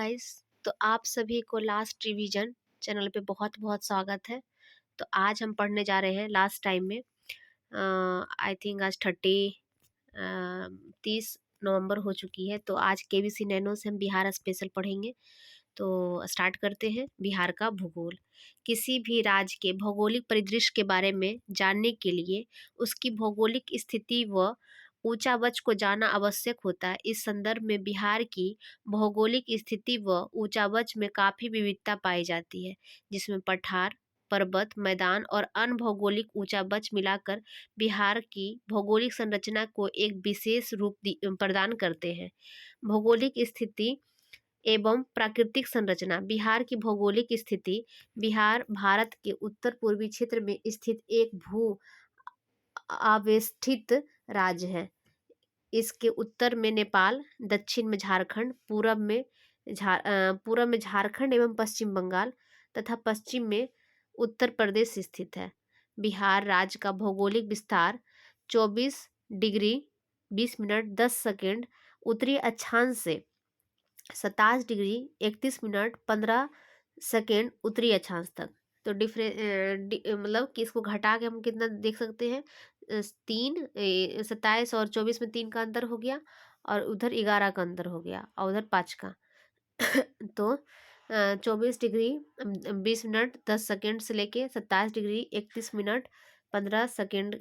Guys. तो आप सभी को लास्ट रिवीजन चैनल पे बहुत बहुत स्वागत है। तो आज हम पढ़ने जा रहे हैं लास्ट टाइम में। आई थिंक आज 30 नवंबर हो चुकी है। तो आज केबीसी नैनो से हम बिहार स्पेशल पढ़ेंगे। तो स्टार्ट करते हैं। बिहार का भूगोल। किसी भी राज्य के भौगोलिक परिदृश्य के बारे में जानने के लिए उसकी भौगोलिक स्थिति व ऊंचावच को जानना आवश्यक होता है। इस संदर्भ में बिहार की भौगोलिक स्थिति व ऊंचावच में काफ़ी विविधता पाई जाती है, जिसमें पठार, पर्वत, मैदान और अन्य भौगोलिक ऊंचावच मिलाकर बिहार की भौगोलिक संरचना को एक विशेष रूप प्रदान करते हैं। भौगोलिक स्थिति एवं प्राकृतिक संरचना। बिहार की भौगोलिक स्थिति। बिहार भारत के उत्तर पूर्वी क्षेत्र में स्थित एक भू आवेष्टित राज्य है। इसके उत्तर में नेपाल, दक्षिण में झारखंड, पूर्व में झारखंड एवं पश्चिम बंगाल तथा पश्चिम में उत्तर प्रदेश स्थित है। बिहार राज्य का भौगोलिक विस्तार 24 डिग्री 20 मिनट 10 सेकेंड उत्तरी अक्षांश से 27 डिग्री 31 मिनट 15 सेकेंड उत्तरी अक्षांश तक। तो मतलब कि इसको घटा के हम कितना देख सकते हैं। 27 और 24 में 3 का अंतर हो गया और उधर 11 का अंतर हो गया और उधर 5 का। तो 24 डिग्री 20 मिनट 10 सेकेंड से लेके 27 डिग्री 31 मिनट 15 सेकेंड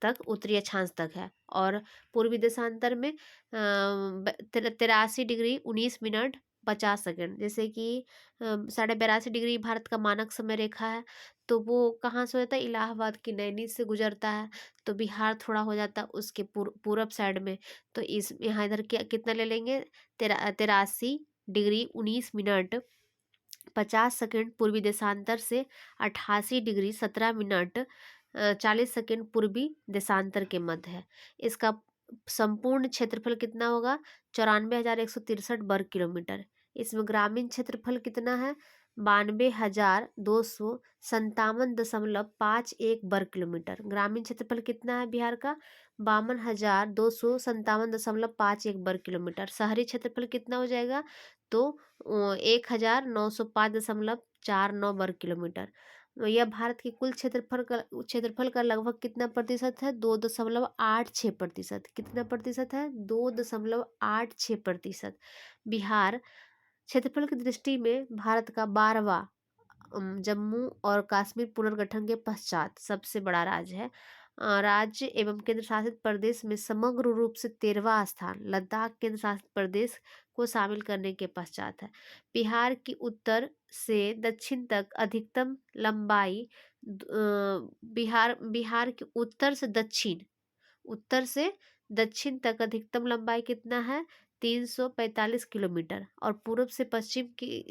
तक उत्तरी अक्षांश तक है। और पूर्वी देशांतर में 83 डिग्री 19 मिनट 50 सेकेंड। जैसे कि 82.5 डिग्री भारत का मानक समय रेखा है, तो वो कहाँ से होता है? इलाहाबाद की नैनी से गुजरता है। तो बिहार थोड़ा हो जाता है उसके पूरब साइड में। तो इस यहाँ इधर क्या कितना ले लेंगे? 83 डिग्री 19 मिनट 50 सेकेंड पूर्वी देशांतर से 88 डिग्री 17 मिनट 40 सेकेंड पूर्वी देशांतर के मध्य है। इसका संपूर्ण क्षेत्रफल कितना होगा? 94,163 वर्ग किलोमीटर। इसमें ग्रामीण क्षेत्रफल कितना है? 92,257.51 वर्ग किलोमीटर। ग्रामीण क्षेत्रफल कितना है बिहार का? 52,257.51 वर्ग किलोमीटर। शहरी क्षेत्रफल कितना हो जाएगा? तो 1,905.49 वर्ग किलोमीटर। यह भारत के कुल क्षेत्रफल का लगभग कितना प्रतिशत है? 2.86%। कितना प्रतिशत है? 2.86%। बिहार क्षेत्रफल की दृष्टि में भारत का 12वां जम्मू और कश्मीर पुनर्गठन के पश्चात सबसे बड़ा राज्य है। राज्य एवं केंद्र शासित प्रदेश में समग्र रूप से 13वां स्थान लद्दाख केंद्र शासित प्रदेश को शामिल करने के पश्चात है। बिहार की उत्तर से दक्षिण तक अधिकतम लंबाई बिहार के उत्तर से दक्षिण तक अधिकतम लंबाई कितना है? 345 किलोमीटर। और पूर्व से पश्चिम की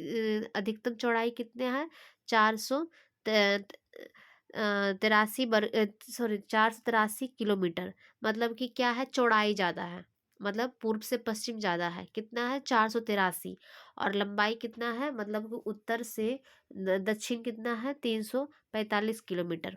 अधिकतम चौड़ाई कितना है? 483 किलोमीटर। मतलब कि क्या है? चौड़ाई ज़्यादा है, मतलब पूर्व से पश्चिम ज़्यादा है। कितना है? 483। और लंबाई कितना है? मतलब कि उत्तर से दक्षिण कितना है? 345 किलोमीटर।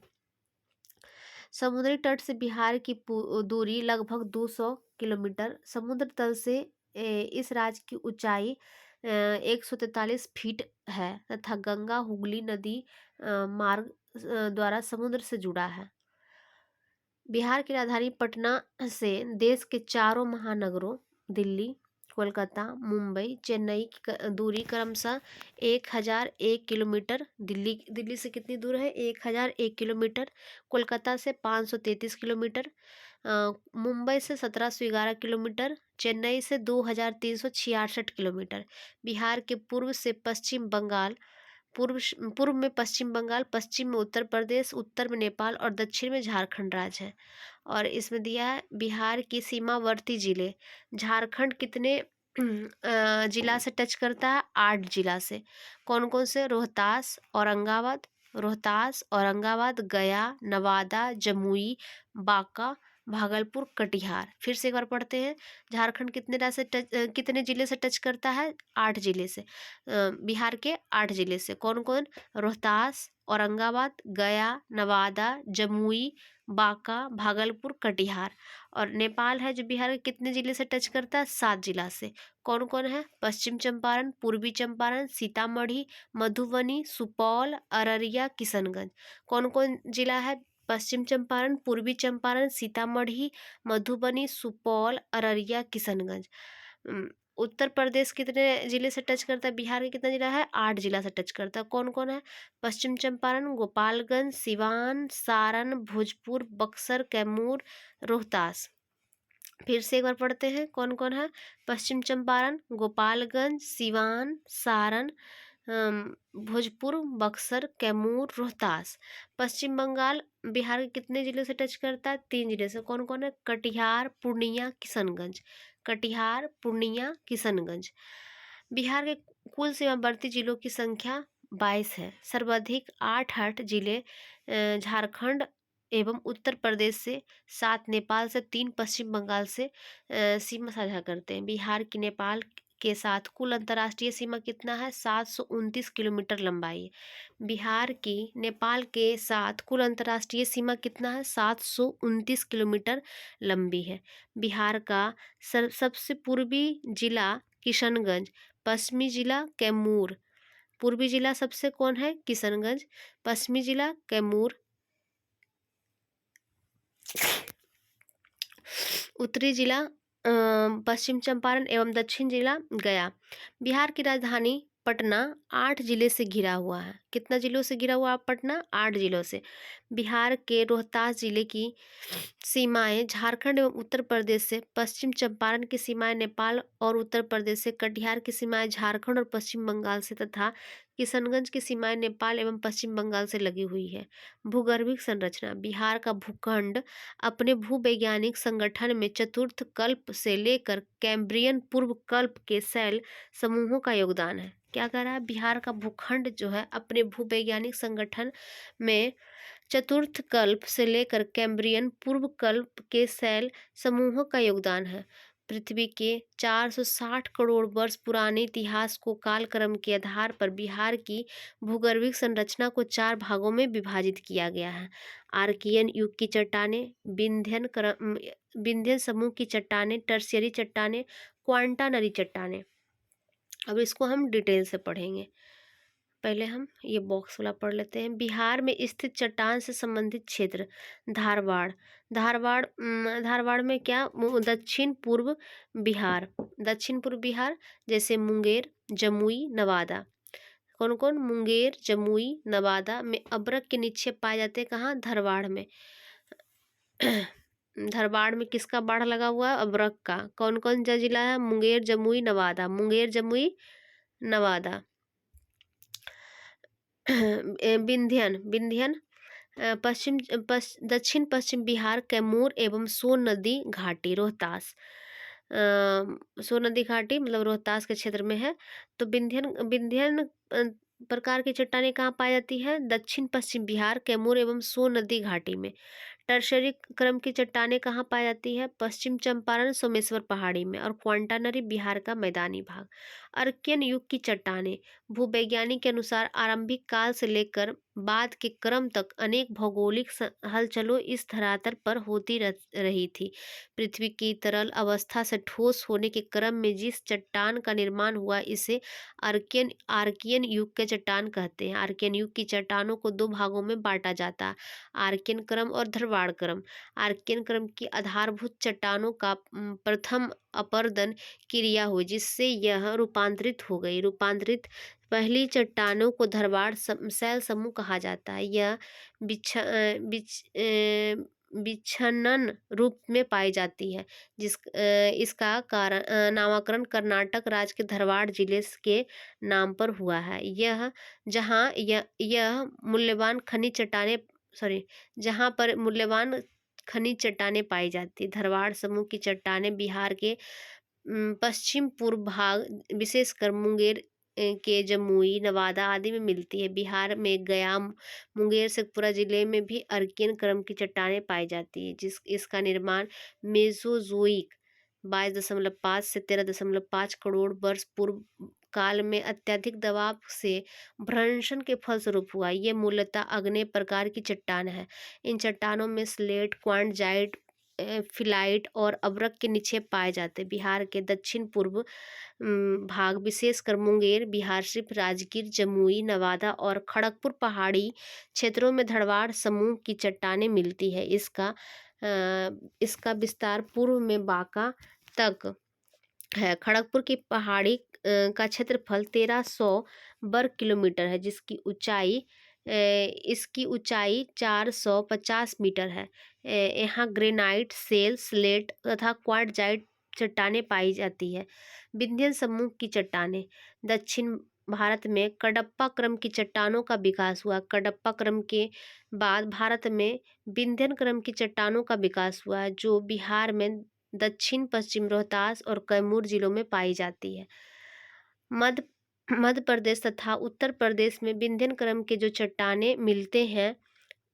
समुद्री तट से बिहार की दूरी लगभग 200 किलोमीटर। समुद्र तल से इस राज्य की ऊंचाई 143 फीट है तथा गंगा हुगली नदी मार्ग द्वारा समुद्र से जुड़ा है। बिहार की राजधानी पटना से देश के चारों महानगरों दिल्ली, कोलकाता, मुंबई, चेन्नई की दूरी क्रमशः 1001 किलोमीटर। दिल्ली से कितनी दूर है? 1001 किलोमीटर। कोलकाता से 533 किलोमीटर। मुंबई से 1711 किलोमीटर। चेन्नई से 2366 किलोमीटर। बिहार के पूर्व में पश्चिम बंगाल, पश्चिम में उत्तर प्रदेश, उत्तर में नेपाल और दक्षिण में झारखंड राज्य है। और इसमें दिया है बिहार की सीमावर्ती जिले। झारखंड कितने जिला से टच करता है? 8 जिला से। कौन कौन से? रोहतास, औरंगाबाद, गया, नवादा, जमुई, बांका, भागलपुर, कटिहार। फिर से एक बार पढ़ते हैं। झारखंड कितने जिले से टच करता है? 8 जिले से। बिहार के 8 जिले से कौन कौन? रोहतास, औरंगाबाद, गया, नवादा, जमुई, बांका, भागलपुर, कटिहार। और नेपाल है जो बिहार के कितने जिले से टच करता है? 7 जिला से। कौन कौन है? पश्चिम चंपारण, पूर्वी चंपारण, सीतामढ़ी, मधुबनी, सुपौल, अररिया, किशनगंज। कौन कौन जिला है? पश्चिम चंपारण, पूर्वी चंपारण, सीतामढ़ी, मधुबनी, सुपौल, अररिया, किशनगंज। उत्तर प्रदेश कितने जिले से टच करता है? बिहार के कितना जिला है? 8 जिला से टच करता है। कौन कौन है? पश्चिम चंपारण, गोपालगंज, सिवान, सारण, भोजपुर, बक्सर, कैमूर, रोहतास। फिर से एक बार पढ़ते हैं। कौन कौन है? पश्चिम चंपारण, गोपालगंज, सिवान, सारण, भोजपुर, बक्सर, कैमूर, रोहतास। पश्चिम बंगाल बिहार के कितने जिले से टच करता है? 3 जिले से। कौन कौन है? कटिहार, पूर्णिया, किशनगंज। कटिहार, पूर्णिया, किशनगंज। बिहार के कुल सीमावर्ती जिलों की संख्या 22 है। सर्वाधिक 8 जिले झारखंड एवं उत्तर प्रदेश से, 7 नेपाल से, 3 पश्चिम बंगाल से सीमा साझा करते हैं। बिहार की नेपाल के साथ कुल अंतर्राष्ट्रीय सीमा कितना है? 729 किलोमीटर लंबाई है। बिहार की नेपाल के साथ कुल अंतर्राष्ट्रीय सीमा कितना है? 729 किलोमीटर लंबी है। बिहार का सबसे पूर्वी जिला किशनगंज, पश्चिमी जिला कैमूर। पूर्वी जिला सबसे कौन है? किशनगंज। पश्चिमी जिला कैमूर। उत्तरी जिला पश्चिम चंपारण एवं दक्षिण जिला गया। बिहार की राजधानी पटना 8 जिले से घिरा हुआ है। कितना जिलों से घिरा हुआ है पटना? 8 जिलों से। बिहार के रोहतास जिले की सीमाएं झारखंड एवं उत्तर प्रदेश से, पश्चिम चंपारण की सीमाएं नेपाल और उत्तर प्रदेश से, कटिहार की सीमाएं झारखंड और पश्चिम बंगाल से तथा किशनगंज की सीमाएं नेपाल एवं पश्चिम बंगाल से लगी हुई है। भूगर्भिक संरचना। बिहार का भूखंड अपने भूवैज्ञानिक संगठन में चतुर्थ कल्प से लेकर कैम्ब्रियन पूर्व कल्प के शैल समूहों का योगदान है। क्या कह रहा है? बिहार का भूखंड जो है अपने भूवैज्ञानिक संगठन में चतुर्थ कल्प से लेकर कैम्ब्रियन पूर्व कल्प के शैल समूहों का योगदान है। पृथ्वी के 460 करोड़ वर्ष पुराने इतिहास को कालक्रम के आधार पर बिहार की भूगर्भिक संरचना को 4 भागों में विभाजित किया गया है। आर्कियन युग की चट्टानें, विंध्यन समूह की चट्टानें, टर्शियरी चट्टानें, क्वांटानरी चट्टानें। अब इसको हम डिटेल से पढ़ेंगे। पहले हम ये बॉक्स वाला पढ़ लेते हैं। बिहार में स्थित चट्टान से संबंधित क्षेत्र। धारवाड़। धारवाड़ में क्या? दक्षिण पूर्व बिहार। दक्षिण पूर्व बिहार जैसे मुंगेर, जमुई, नवादा। कौन कौन? मुंगेर, जमुई, नवादा में अभ्रक के निक्षेप पाए जाते हैं। कहाँ? धरवाड़ में। धरवाड़ में किसका बाढ़ लगा हुआ है? अभ्रक का। कौन कौन सा जिला है? मुंगेर, जमुई, नवादा। मुंगेर, जमुई, नवादा। विंध्यन दक्षिण पश्चिम बिहार, कैमूर एवं सोन नदी घाटी, रोहतास। सोन नदी घाटी मतलब रोहतास के क्षेत्र में है। तो विंध्यन प्रकार की चट्टानें कहाँ पाई जाती है? दक्षिण पश्चिम बिहार, कैमूर एवं सोन नदी घाटी में। टर्शरी क्रम की चट्टानें कहाँ पाई जाती है? पश्चिम चंपारण, सोमेश्वर पहाड़ी में। और क्वांटानरी बिहार का मैदानी भाग। अर्कियन युग की चट्टानें। भूवैज्ञानिक के अनुसार आरंभिक काल से लेकर बाद के क्रम तक अनेक भौगोलिक हलचलों इस धरातल पर होती रही थी। पृथ्वी की तरल अवस्था से ठोस होने के क्रम में जिस चट्टान का निर्माण हुआ इसे आर्कियन युग के चट्टान कहते हैं। आर्कियन युग की चट्टानों को 2 भागों में बांटा जाता है, आर्कियन क्रम और धरवाड़ क्रम। आर्कियन क्रम की आधारभूत चट्टानों का प्रथम अपरदन क्रिया हुई जिससे यह रूपांतरित हो गई। रूपांतरित पहली चट्टानों को धरवाड़ शैल समूह कहा जाता है। यह विच्छनन रूप में पाई जाती है। इसका नामकरण कर्नाटक राज्य के धरवाड़ जिले के नाम पर हुआ है। यह मूल्यवान खनिज चट्टानें जहाँ पर मूल्यवान खनिज चट्टानें पाई जाती। धरवाड़ समूह की चट्टानें बिहार के पश्चिम पूर्व भाग विशेषकर मुंगेर के जमुई, नवादा आदि में मिलती है। बिहार में गया, मुंगेर, शेखपुरा जिले में भी अर्कियन क्रम की चट्टानें पाई जाती है, इसका निर्माण मेसोजोइक 22.5 से 13.5 करोड़ वर्ष पूर्व काल में अत्यधिक दबाव से भ्रंशन के फलस्वरूप हुआ। ये मूलतः आग्नेय प्रकार की चट्टान है। इन चट्टानों में स्लेट, क्वार्टजाइट, फिलाइट और अभ्रक के निक्षेप पाए जाते हैं। बिहार के दक्षिण पूर्व भाग विशेषकर मुंगेर, बिहारशरीफ, राजगीर, जमुई, नवादा और खड़गपुर पहाड़ी क्षेत्रों में धड़वाड़ समूह की चट्टानें मिलती है। इसका विस्तार पूर्व में बांका तक है। खड़गपुर की पहाड़ी का क्षेत्रफल 1300 वर्ग किलोमीटर है, इसकी ऊंचाई 450 मीटर है। यहाँ ग्रेनाइट, सेल, स्लेट तथा क्वार्टजाइट चट्टानें पाई जाती है। विंध्यन समूह की चट्टानें। दक्षिण भारत में कडप्पा क्रम की चट्टानों का विकास हुआ। कडप्पा क्रम के बाद भारत में विंध्यन क्रम की चट्टानों का विकास हुआ है, जो बिहार में दक्षिण पश्चिम रोहतास और कैमूर जिलों में पाई जाती है। मध्य मध्य प्रदेश तथा उत्तर प्रदेश में विंध्यन क्रम के जो चट्टानें मिलते हैं,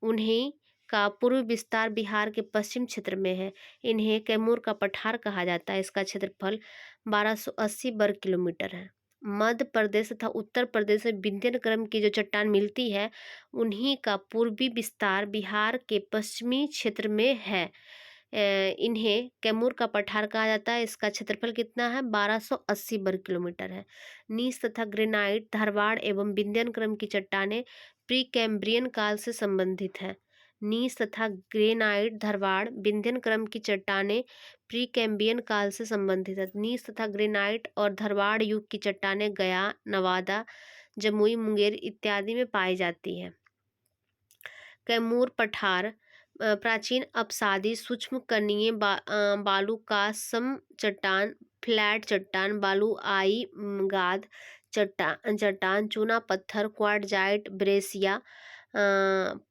उन्हीं का पूर्व विस्तार बिहार के पश्चिम क्षेत्र में है। इन्हें कैमूर का पठार कहा जाता है। इसका क्षेत्रफल 1280 वर्ग किलोमीटर है। मध्य प्रदेश तथा उत्तर प्रदेश में विंध्यन क्रम की जो चट्टान मिलती है, उन्हीं का पूर्वी विस्तार बिहार के पश्चिमी क्षेत्र में है। इन्हें कैमूर का पठार कहा जाता है। इसका क्षेत्रफल कितना है? 1280 वर्ग किलोमीटर है। नीस तथा ग्रेनाइट, धारवाड़ एवं विंध्यन क्रम की चट्टानें प्री कैम्ब्रियन काल से संबंधित है। नीस तथा ग्रेनाइट, धारवाड़, विंध्यन क्रम की चट्टानें प्री कैम्ब्रियन काल से संबंधित है। नीस तथा ग्रेनाइट और धारवाड़ युग की चट्टानें गया, नवादा, जमुई, मुंगेर इत्यादि में पाई जाती है। कैमूर पठार प्राचीन अपसादी सूक्ष्म कणीय बालुकासम चट्टान, फ्लैट चट्टान, बालुआई गाद चट्टान, चूना पत्थर, क्वार्टजाइट, ब्रेसिया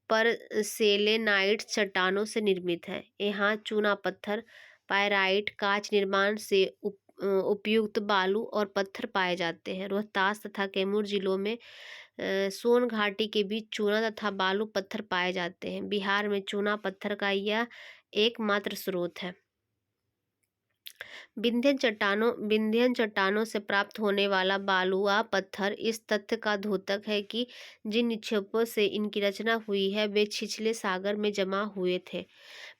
परसेलेनाइट चट्टानों से निर्मित है। यहाँ चूना पत्थर, पायराइट, कांच निर्माण से उपयुक्त बालू और पत्थर पाए जाते हैं। रोहतास तथा कैमूर जिलों में सोन घाटी के बीच चूना तथा बालू पत्थर पाए जाते हैं। बिहार में चूना पत्थर का यह एकमात्र स्रोत है। विंध्यन चट्टानों से प्राप्त होने वाला बालुआ पत्थर इस तथ्य का द्योतक है कि जिन निक्षेपों से इनकी रचना हुई है, वे छिछले सागर में जमा हुए थे।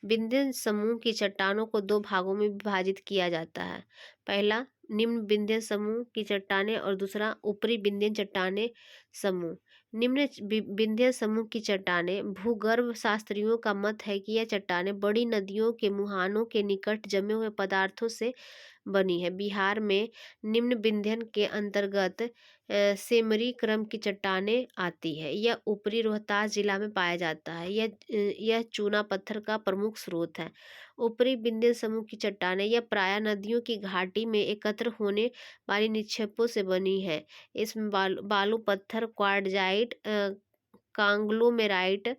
विंध्यन समूह की चट्टानों को दो भागों में विभाजित किया जाता है। पहला, निम्न विंध्यन समूह की चट्टानें और दूसरा, ऊपरी विंध्यन चट्टानें समूह। निम्न विंध्यन समूह की चट्टानें, भूगर्भ शास्त्रियों का मत है कि यह चट्टानें बड़ी नदियों के मुहानों के निकट जमे हुए पदार्थों से बनी है। बिहार में निम्न विंध्यन के अंतर्गत सेमरी क्रम की चट्टानें आती है। यह ऊपरी रोहतास जिला में पाया जाता है। यह चूना पत्थर का प्रमुख स्रोत है। ऊपरी विंध्यन समूह की चट्टानें यह प्रायः नदियों की घाटी में एकत्र होने वाली निक्षेपों से बनी है। इसमें बालू पत्थर, क्वार्टजाइट, कांग्लोमरेट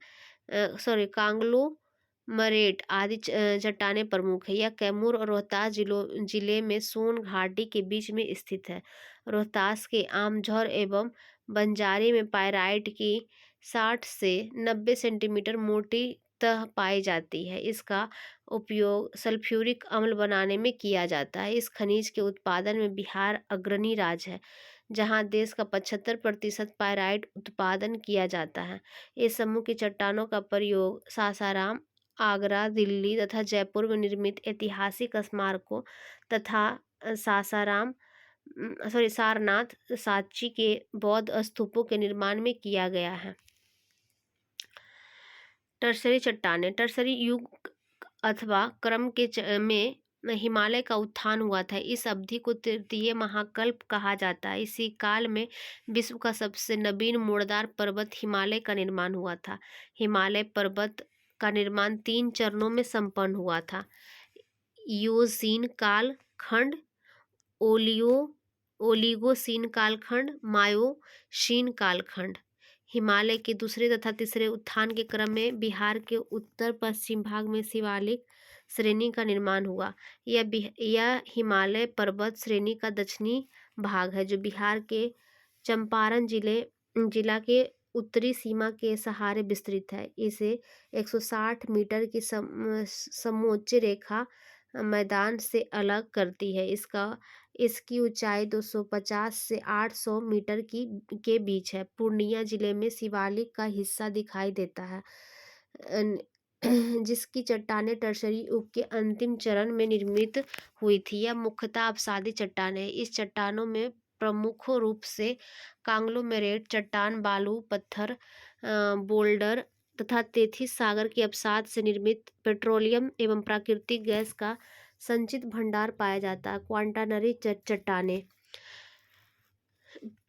आदि चट्टानें प्रमुख है। यह कैमूर और रोहतास जिले में सोन घाटी के बीच में स्थित है। रोहतास के आमझौर एवं बंजारी में पायराइट की 60 से 90 सेंटीमीटर मोटी तह पाई जाती है। इसका उपयोग सल्फ्यूरिक अम्ल बनाने में किया जाता है। इस खनिज के उत्पादन में बिहार अग्रणी राज्य है, जहां देश का 75% पायराइट उत्पादन किया जाता है। इस समूह की चट्टानों का प्रयोग सासाराम, आगरा, दिल्ली तथा जयपुर में निर्मित ऐतिहासिक स्मारकों तथा सारनाथ, सांची के बौद्ध स्तूपों के निर्माण में किया गया है। टर्सरी चट्टानें। टर्सरी युग अथवा क्रम में हिमालय का उत्थान हुआ था। इस अवधि को तृतीय महाकल्प कहा जाता है। इसी काल में विश्व का सबसे नवीन मोड़दार पर्वत हिमालय का निर्माण हुआ था। हिमालय पर्वत का निर्माण 3 चरणों में संपन्न हुआ था। इयोसीन काल खंड, ओलिगोसीन कालखंड, मायोसीन कालखंड। हिमालय के दूसरे तथा तीसरे उत्थान के क्रम में बिहार के उत्तर पश्चिम भाग में शिवालिक श्रेणी का निर्माण हुआ। यह हिमालय पर्वत श्रेणी का दक्षिणी भाग है, जो बिहार के चंपारण जिला के उत्तरी सीमा के सहारे विस्तृत है। इसे 160 मीटर की समोच्च रेखा मैदान से अलग करती है। इसकी ऊंचाई 250 से 800 मीटर के बीच है। पूर्णिया जिले में शिवालिक का हिस्सा दिखाई देता है, जिसकी चट्टानें टर्शरी युग के अंतिम चरण में निर्मित हुई थी। यह मुख्यतः अपसादी चट्टानें है। इस चट्टानों में प्रमुख रूप से कांग्लोमेरेट चट्टान, बालू, पत्थर, बोल्डर तथा तेथिस सागर के अवसाद से निर्मित पेट्रोलियम एवं प्राकृतिक गैस का संचित भंडार पाया जाता है। क्वांटानरी चट्टानें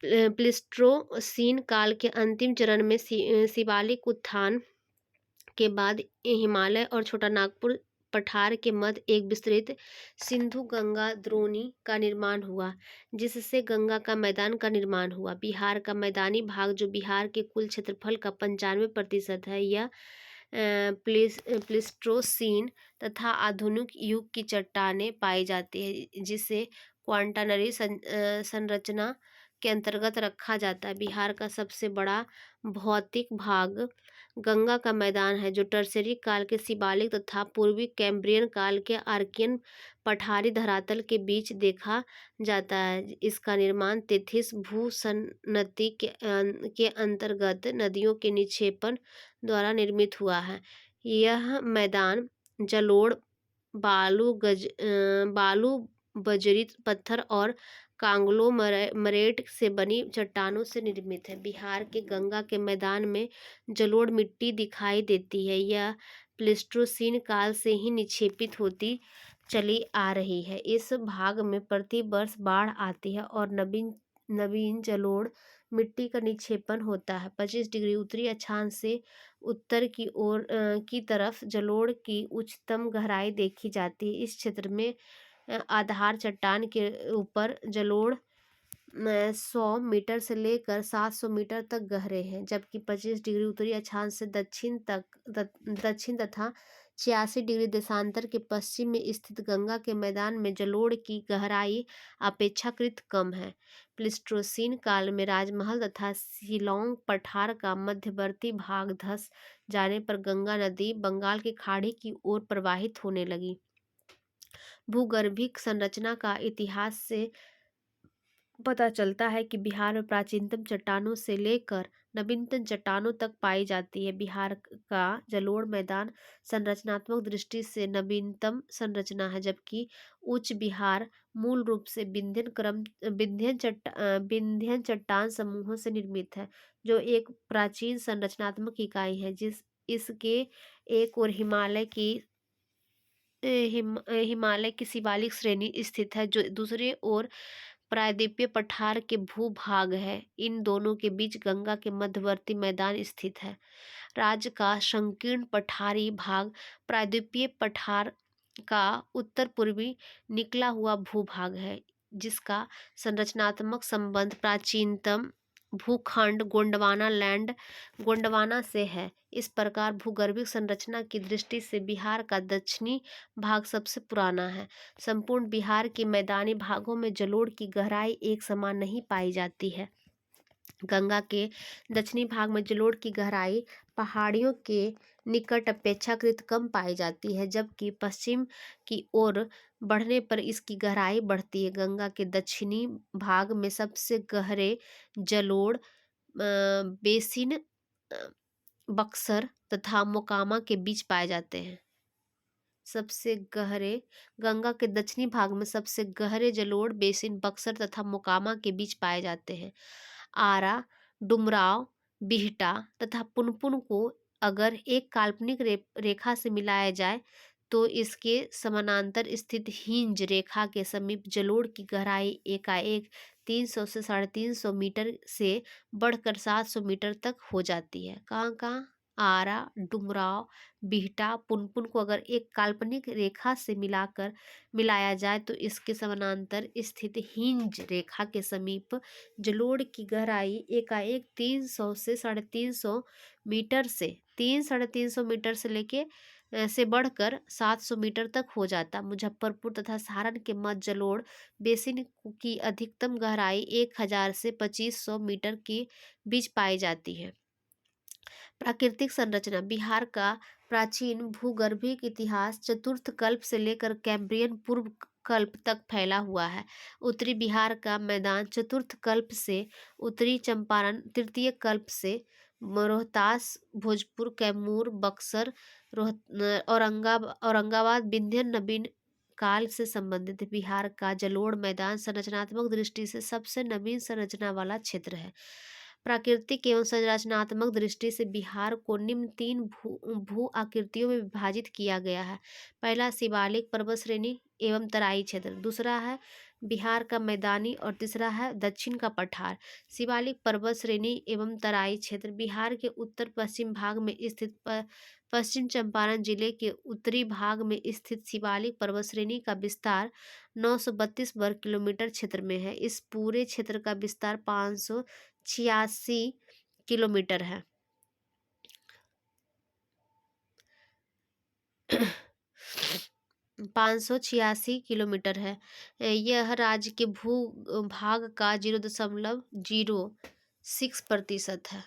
प्लीस्टोसीन काल के अंतिम चरण में शिवालिक उत्थान के बाद हिमालय और छोटा नागपुर पठार के मध्य एक विस्तृत सिंधु गंगा द्रोणी का निर्माण हुआ, जिससे गंगा का मैदान का निर्माण हुआ। बिहार का मैदानी भाग, जो बिहार के कुल क्षेत्रफल का 95% है, यह प्लीस्टोसीन तथा आधुनिक युग की चट्टानें पाई जाती है, जिसे क्वांटानरी संरचना के अंतर्गत रखा जाता है। बिहार का सबसे बड़ा भौतिक भाग गंगा का मैदान है, जो टर्शरी काल के शिवालिक तथा पूर्वी कैम्ब्रियन काल के आर्कियन पठारी धरातल के बीच देखा जाता है। इसका निर्माण तेथिस भूसंनति के अंतर्गत नदियों के निक्षेपण द्वारा निर्मित हुआ है। यह मैदान जलोढ़, बालू, बजरी पत्थर और कांग्लोमरेट से बनी चट्टानों से निर्मित है। बिहार के गंगा के मैदान में जलोढ़ मिट्टी दिखाई देती है। यह प्लीस्टोसीन काल से ही निक्षेपित होती चली आ रही है। इस भाग में प्रति वर्ष बाढ़ आती है और नवीन जलोढ़ मिट्टी का निक्षेपण होता है। 25 डिग्री उत्तरी अक्षांश से उत्तर की ओर की तरफ जलोढ़ की उच्चतम गहराई देखी जाती है। इस क्षेत्र में आधार चट्टान के ऊपर जलोढ़ 100 मीटर से लेकर 700 मीटर तक गहरे हैं, जबकि 25 डिग्री उत्तरी अक्षांश से दक्षिण तथा 86 डिग्री देशांतर के पश्चिम में स्थित गंगा के मैदान में जलोढ़ की गहराई अपेक्षाकृत कम है। प्लीस्टोसीन काल में राजमहल तथा शिलांग पठार का मध्यवर्ती भाग धंस जाने पर गंगा नदी बंगाल की खाड़ी की ओर प्रवाहित होने लगी। भूगर्भिक संरचना का इतिहास से पता चलता है कि बिहार में प्राचीनतम चट्टानों से लेकर नवीनतम चट्टानों तक पाई जाती है। बिहार का जलोढ़ मैदान संरचनात्मक दृष्टि से नवीनतम संरचना है, जबकि उच्च बिहार मूल रूप से विंध्यन चट्टान समूहों से निर्मित है, जो एक प्राचीन संरचनात्मक इकाई है। इसके एक और हिमालय की शिवालिक श्रेणी स्थित है, जो दूसरे ओर प्रायद्वीपीय पठार के भूभाग है। इन दोनों के बीच गंगा के मध्यवर्ती मैदान स्थित है। राज्य का संकीर्ण पठारी भाग प्रायद्वीपीय पठार का उत्तर पूर्वी निकला हुआ भूभाग है, जिसका संरचनात्मक संबंध प्राचीनतम भूखंड गोंडवाना से है। इस प्रकार भूगर्भिक संरचना की दृष्टि से बिहार का दक्षिणी भाग सबसे पुराना है। संपूर्ण बिहार के मैदानी भागों में जलोढ़ की गहराई एक समान नहीं पाई जाती है। गंगा के दक्षिणी भाग में जलोढ़ की गहराई पहाड़ियों के निकट अपेक्षाकृत कम पाई जाती है, जबकि पश्चिम की ओर बढ़ने पर इसकी गहराई बढ़ती है। गंगा के दक्षिणी भाग में सबसे गहरे जलोढ़ बेसिन बक्सर तथा मोकामा के बीच पाए जाते हैं। गंगा के दक्षिणी भाग में सबसे गहरे जलोढ़ बेसिन बक्सर तथा मोकामा के बीच पाए जाते हैं। आरा, डुमराव, बिहटा तथा पुनपुन को अगर एक काल्पनिक रेखा से मिलाया जाए तो इसके समानांतर स्थित हिंज रेखा के समीप जलोढ़ की गहराई एकाएक 300 से 350 मीटर से बढ़कर 700 मीटर तक हो जाती है। कहाँ आरा, डुमराव, बिहटा, पुनपुन को अगर एक काल्पनिक रेखा से मिलाया जाए तो इसके समानांतर स्थित हिंज रेखा के समीप जलोढ़ की गहराई एकाएक 300 से 350 मीटर से 300 मीटर से लेके से बढ़कर 700 मीटर तक हो जाता। मुजफ्फरपुर तथा सारण के मध्य जलोढ़ बेसिन की अधिकतम गहराई 1000 से 2500 मीटर के बीच पाई जाती है। प्राकृतिक संरचना। बिहार का प्राचीन भूगर्भिक इतिहास चतुर्थ कल्प से लेकर कैम्ब्रियन पूर्व कल्प तक फैला हुआ है। उत्तरी बिहार का मैदान चतुर्थ कल्प से, उत्तरी चंपारण तृतीय कल्प से, रोहतास, भोजपुर, कैमूर, बक्सर, औरंगाबाद विंध्य नवीन काल से संबंधित है। बिहार का जलोढ़ मैदान संरचनात्मक दृष्टि से सबसे नवीन संरचना वाला क्षेत्र है। प्राकृतिक एवं संरचनात्मक दृष्टि से बिहार को निम्न तीन भू आकृतियों में विभाजित किया गया है। पहला शिवालिक पर्वत श्रेणी एवं तराई क्षेत्र, दूसरा है बिहार का मैदानी और तीसरा है दक्षिण का पठार। शिवालिक पर्वत श्रेणी एवं तराई क्षेत्र बिहार के उत्तर पश्चिम भाग में स्थित पश्चिम चंपारण जिले के उत्तरी भाग में स्थित शिवालिक पर्वत श्रेणी का विस्तार 932 वर्ग किलोमीटर क्षेत्र में है। इस पूरे क्षेत्र का विस्तार 586 किलोमीटर है। 586 किलोमीटर है। यह राज्य के भू भाग का 0.06% है।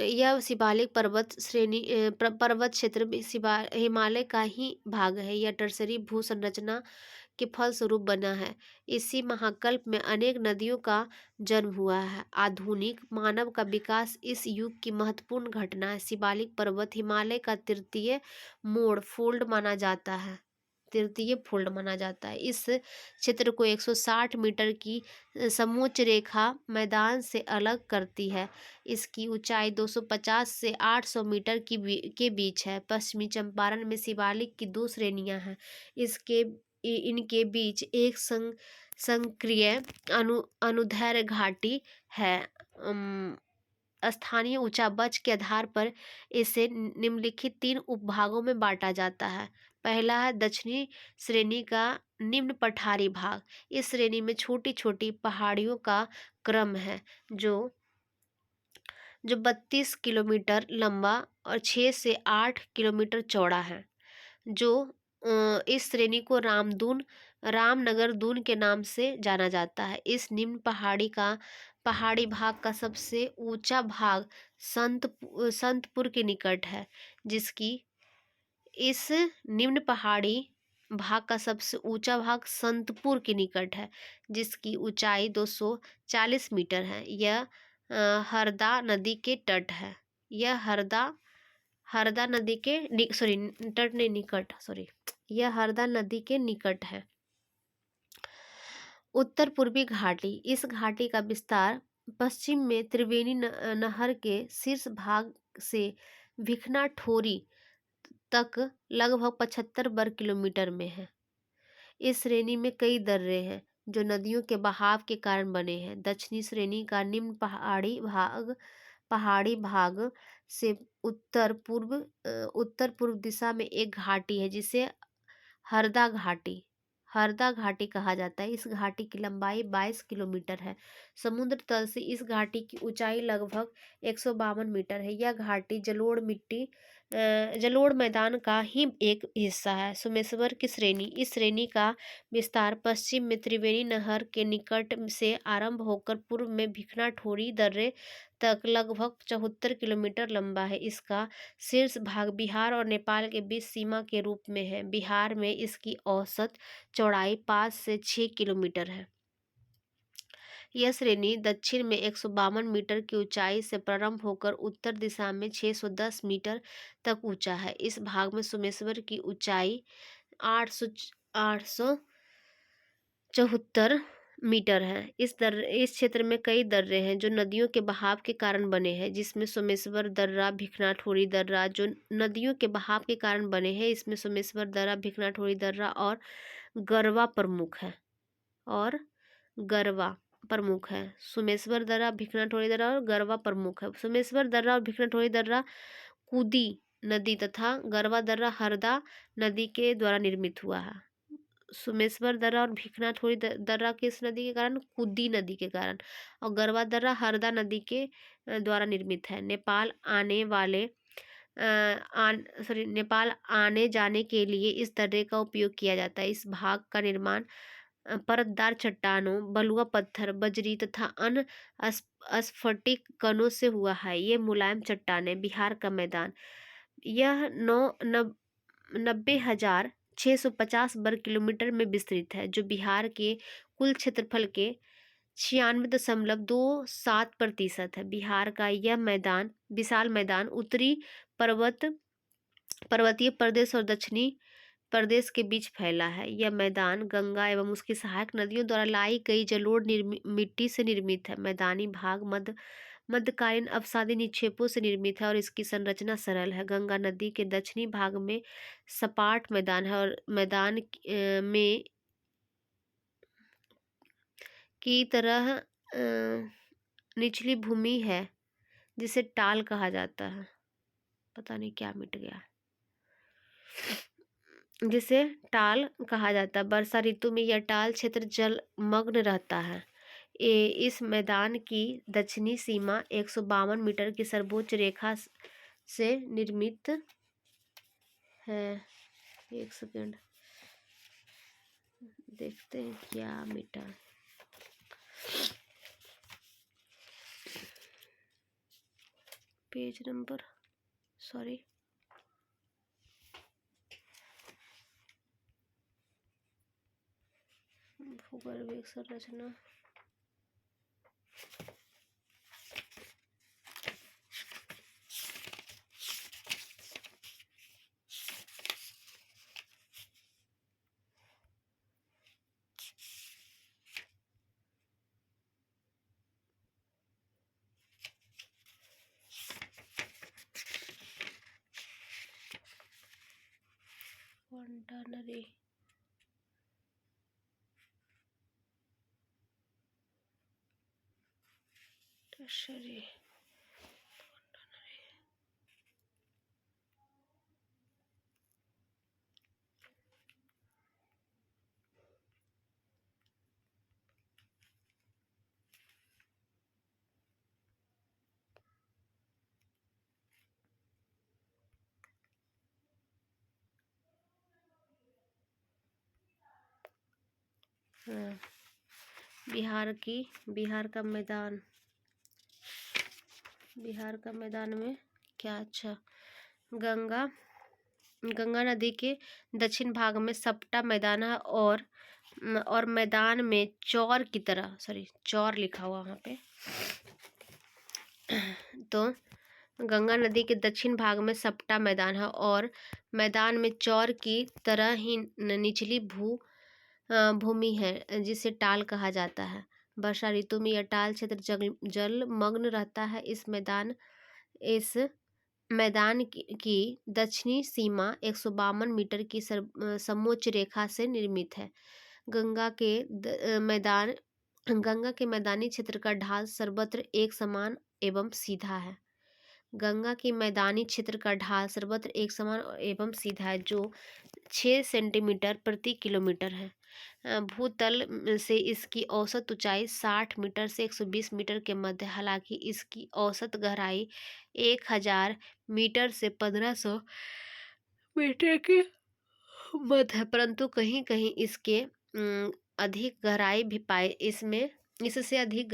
यह शिवालिक पर्वत श्रेणी पर्वत क्षेत्र में हिमालय का ही भाग है। यह टर्सरी भू संरचना के फलस्वरूप बना है। इसी महाकल्प में अनेक नदियों का जन्म हुआ है। आधुनिक मानव का विकास इस युग की महत्वपूर्ण घटना है। शिवालिक पर्वत हिमालय का तृतीय फोल्ड माना जाता है। इस क्षेत्र को 160 मीटर की समोच्च रेखा मैदान से अलग करती है। इसकी ऊंचाई 250 से 800 मीटर के बीच है। पश्चिमी चंपारण में शिवालिक की दो श्रेणियां हैं। इनके बीच एक संक्रिय अनुदैर्घ्य घाटी है। स्थानीय ऊंचा बच के आधार पर इसे निम्नलिखित 3 उपभागों में बांटा जाता है। पहला है दक्षिणी श्रेणी का निम्न पठारी भाग। इस श्रेणी में छोटी छोटी पहाड़ियों का क्रम है जो 32 किलोमीटर लंबा और 6 से 8 किलोमीटर चौड़ा है। जो इस श्रेणी को रामनगर दून के नाम से जाना जाता है। इस निम्न पहाड़ी भाग का सबसे ऊंचा भाग संतपुर के निकट है। इस निम्न पहाड़ी भाग का सबसे ऊंचा भाग संतपुर के निकट है, जिसकी ऊंचाई 240 मीटर है। यह हरदा नदी के तट है। यह हरदा नदी के यह हरदा नदी के निकट है। उत्तर पूर्वी घाटी। इस घाटी का विस्तार पश्चिम में त्रिवेणी नहर के शीर्ष भाग से भिखना ठोरी तक लगभग 75 वर्ग किलोमीटर में है। इस श्रेणी में कई दर्रे हैं जो नदियों के बहाव के कारण बने हैं। दक्षिणी श्रेणी का निम्न पहाड़ी भाग से उत्तर पूर्व दिशा में एक घाटी है जिसे हरदा घाटी कहा जाता है। इस घाटी की लंबाई 22 किलोमीटर है। समुद्र तल से इस घाटी की ऊंचाई लगभग 152 मीटर है। यह घाटी जलोढ़ मैदान का ही एक हिस्सा है। सोमेश्वर की श्रेणी। इस श्रेणी का विस्तार पश्चिम में त्रिवेणी नहर के निकट से आरंभ होकर पूर्व में भिखना ठोरी दर्रे तक लगभग 74 किलोमीटर लंबा है। इसका शीर्ष भाग बिहार और नेपाल के बीच सीमा के रूप में है। बिहार में इसकी औसत चौड़ाई 5 से 6 किलोमीटर है। यह श्रेणी दक्षिण में 152 मीटर की ऊंचाई से प्रारंभ होकर उत्तर दिशा में 610 मीटर तक ऊंचा है। इस भाग में सोमेश्वर की ऊंचाई 874 मीटर है। इस क्षेत्र में कई दर्रे हैं जो नदियों के बहाव के कारण बने हैं, जिसमें सोमेश्वर दर्रा, भिखना ठोरी दर्रा जो नदियों के बहाव के कारण बने हैं। इसमें सोमेश्वर दर्रा, भिखना ठोरी दर्रा और गरवा प्रमुख है। सोमेश्वर दर्रा, भिखना ठोरी दर्रा और गरवा प्रमुख है। सोमेश्वर दर्रा और भिखना ठोरी दर्रा कूदी नदी तथा गरवा दर्रा हरदा नदी के द्वारा निर्मित हुआ है। सुमेश्वर दर्रा और भीखनाथोड़ी दर्रा किस नदी के कारण? कुदी नदी के कारण। और गरवा दर्रा हरदा नदी के द्वारा निर्मित है। नेपाल आने जाने के लिए इस दर्रे का उपयोग किया जाता है। इस भाग का निर्माण परतदार चट्टानों, बलुआ पत्थर, बजरी तथा अन्य स्फटिक कणों से हुआ है। ये मुलायम चट्टानें। बिहार का मैदान, यह 90,650 वर्ग किलोमीटर में विस्तृत है, जो बिहार के कुल क्षेत्रफल के 96.27% है। बिहार का यह मैदान विशाल मैदान उत्तरी पर्वतीय प्रदेश और दक्षिणी प्रदेश के बीच फैला है। यह मैदान गंगा एवं उसकी सहायक नदियों द्वारा लाई गई जलोढ़ मिट्टी से निर्मित है। मैदानी भाग मध्यकालीन अवसादी निक्षेपों से निर्मित है और इसकी संरचना सरल है। गंगा नदी के दक्षिणी भाग में सपाट मैदान है और मैदान में की तरह निचली भूमि है जिसे टाल कहा जाता है। पता नहीं क्या मिट गया, जिसे टाल कहा जाता है। वर्षा ऋतु में यह टाल क्षेत्र जलमग्न रहता है। इस मैदान की दक्षिणी सीमा 152 मीटर की सर्वोच्च रेखा से निर्मित है। एक सेकेंड, देखते हैं क्या मिटा। पेज नंबर, सॉरी, भूगर्भिक संरचना। क्वांटनरी टर्शरी हाँ, बिहार का मैदान, बिहार का मैदान में क्या? अच्छा, गंगा नदी के दक्षिण भाग में सपटा मैदान है और मैदान में चौर की तरह, सॉरी चौर लिखा हुआ वहाँ पे, तो गंगा नदी के दक्षिण भाग में सपटा मैदान है और मैदान में चौर की तरह ही निचली भूमि है जिसे टाल कहा जाता है। वर्षा ऋतु में यह टाल क्षेत्र जलमग्न रहता है। इस मैदान की दक्षिणी सीमा 152 मीटर की समोच्च रेखा से निर्मित है। गंगा के मैदानी क्षेत्र का ढाल सर्वत्र एक समान एवं सीधा है। गंगा की मैदानी क्षेत्र का ढाल सर्वत्र एक समान एवं सीधा है, जो 6 सेंटीमीटर प्रति किलोमीटर है। भूतल से इसकी औसत ऊंचाई 60 मीटर से 120 मीटर के मध्य। हालांकि इसकी औसत गहराई 1000 मीटर से 1500 मीटर के मध्य है, परंतु कहीं कहीं इसके अधिक गहराई भी पाए इसमें इससे अधिक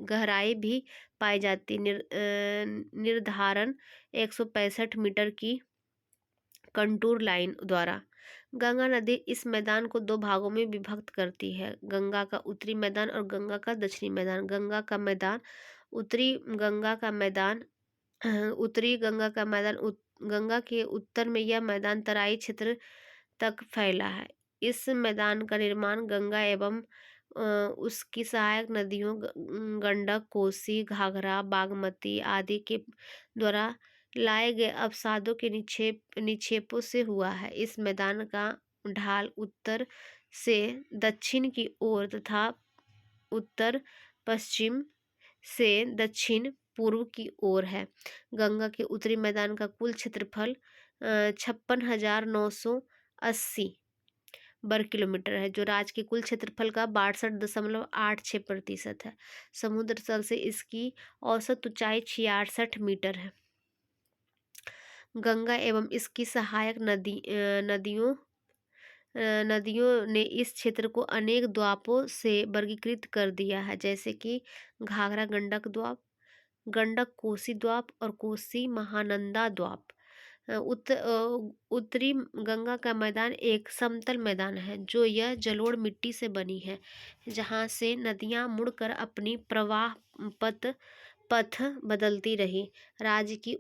गहराई भी पाई जाती। निर्धारण 165 मीटर की कंटूर लाइन द्वारा। गंगा नदी इस मैदान को 2 भागों में विभक्त करती है, गंगा का उत्तरी मैदान और गंगा का दक्षिणी मैदान। गंगा के उत्तर में यह मैदान तराई क्षेत्र तक फैला है। इस मैदान का निर्माण गंगा एवं उसकी सहायक नदियों गंडक, कोसी, घाघरा, बागमती आदि के द्वारा लाए गए अवसादों के निक्षेपों से हुआ है। इस मैदान का ढाल उत्तर से दक्षिण की ओर तथा उत्तर पश्चिम से दक्षिण पूर्व की ओर है। गंगा के उत्तरी मैदान का कुल क्षेत्रफल 56,980 वर्ग किलोमीटर है, जो राज्य के कुल क्षेत्रफल का 62.86% है। समुद्र तल से इसकी औसत ऊंचाई 66 मीटर है। गंगा एवं इसकी सहायक नदियों ने इस क्षेत्र को अनेक द्वीपों से वर्गीकृत कर दिया है, जैसे कि घाघरा गंडक द्वीप, गंडक कोसी द्वीप और कोसी महानंदा द्वीप। उत्तरी गंगा का मैदान एक समतल मैदान है, जो यह जलोढ़ मिट्टी से बनी है, जहाँ से नदियाँ मुड़कर अपनी प्रवाह पथ पथ बदलती रही। राज्य की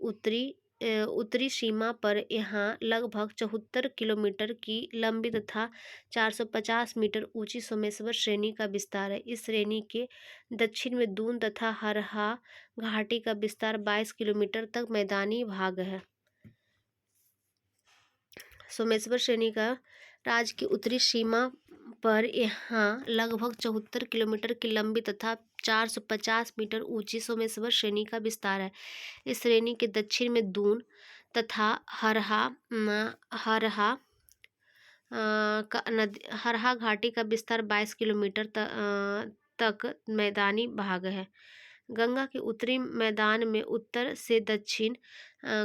उत्तरी सीमा पर यहाँ लगभग 74 किलोमीटर की लंबी तथा 450 मीटर ऊंची सोमेश्वर श्रेणी का विस्तार है। इस श्रेणी के दक्षिण में दून तथा हरहा घाटी का विस्तार 22 किलोमीटर तक मैदानी भाग है। सोमेश्वर श्रेणी का राज्य की उत्तरी सीमा पर यहाँ लगभग 74 किलोमीटर की लंबी तथा 450 मीटर ऊंची सोमेश्वर श्रेणी का विस्तार है। इस श्रेणी के दक्षिण में दून तथा हरहा हरहा घाटी का विस्तार 22 किलोमीटर तक मैदानी भाग है। गंगा के उत्तरी मैदान में उत्तर से दक्षिण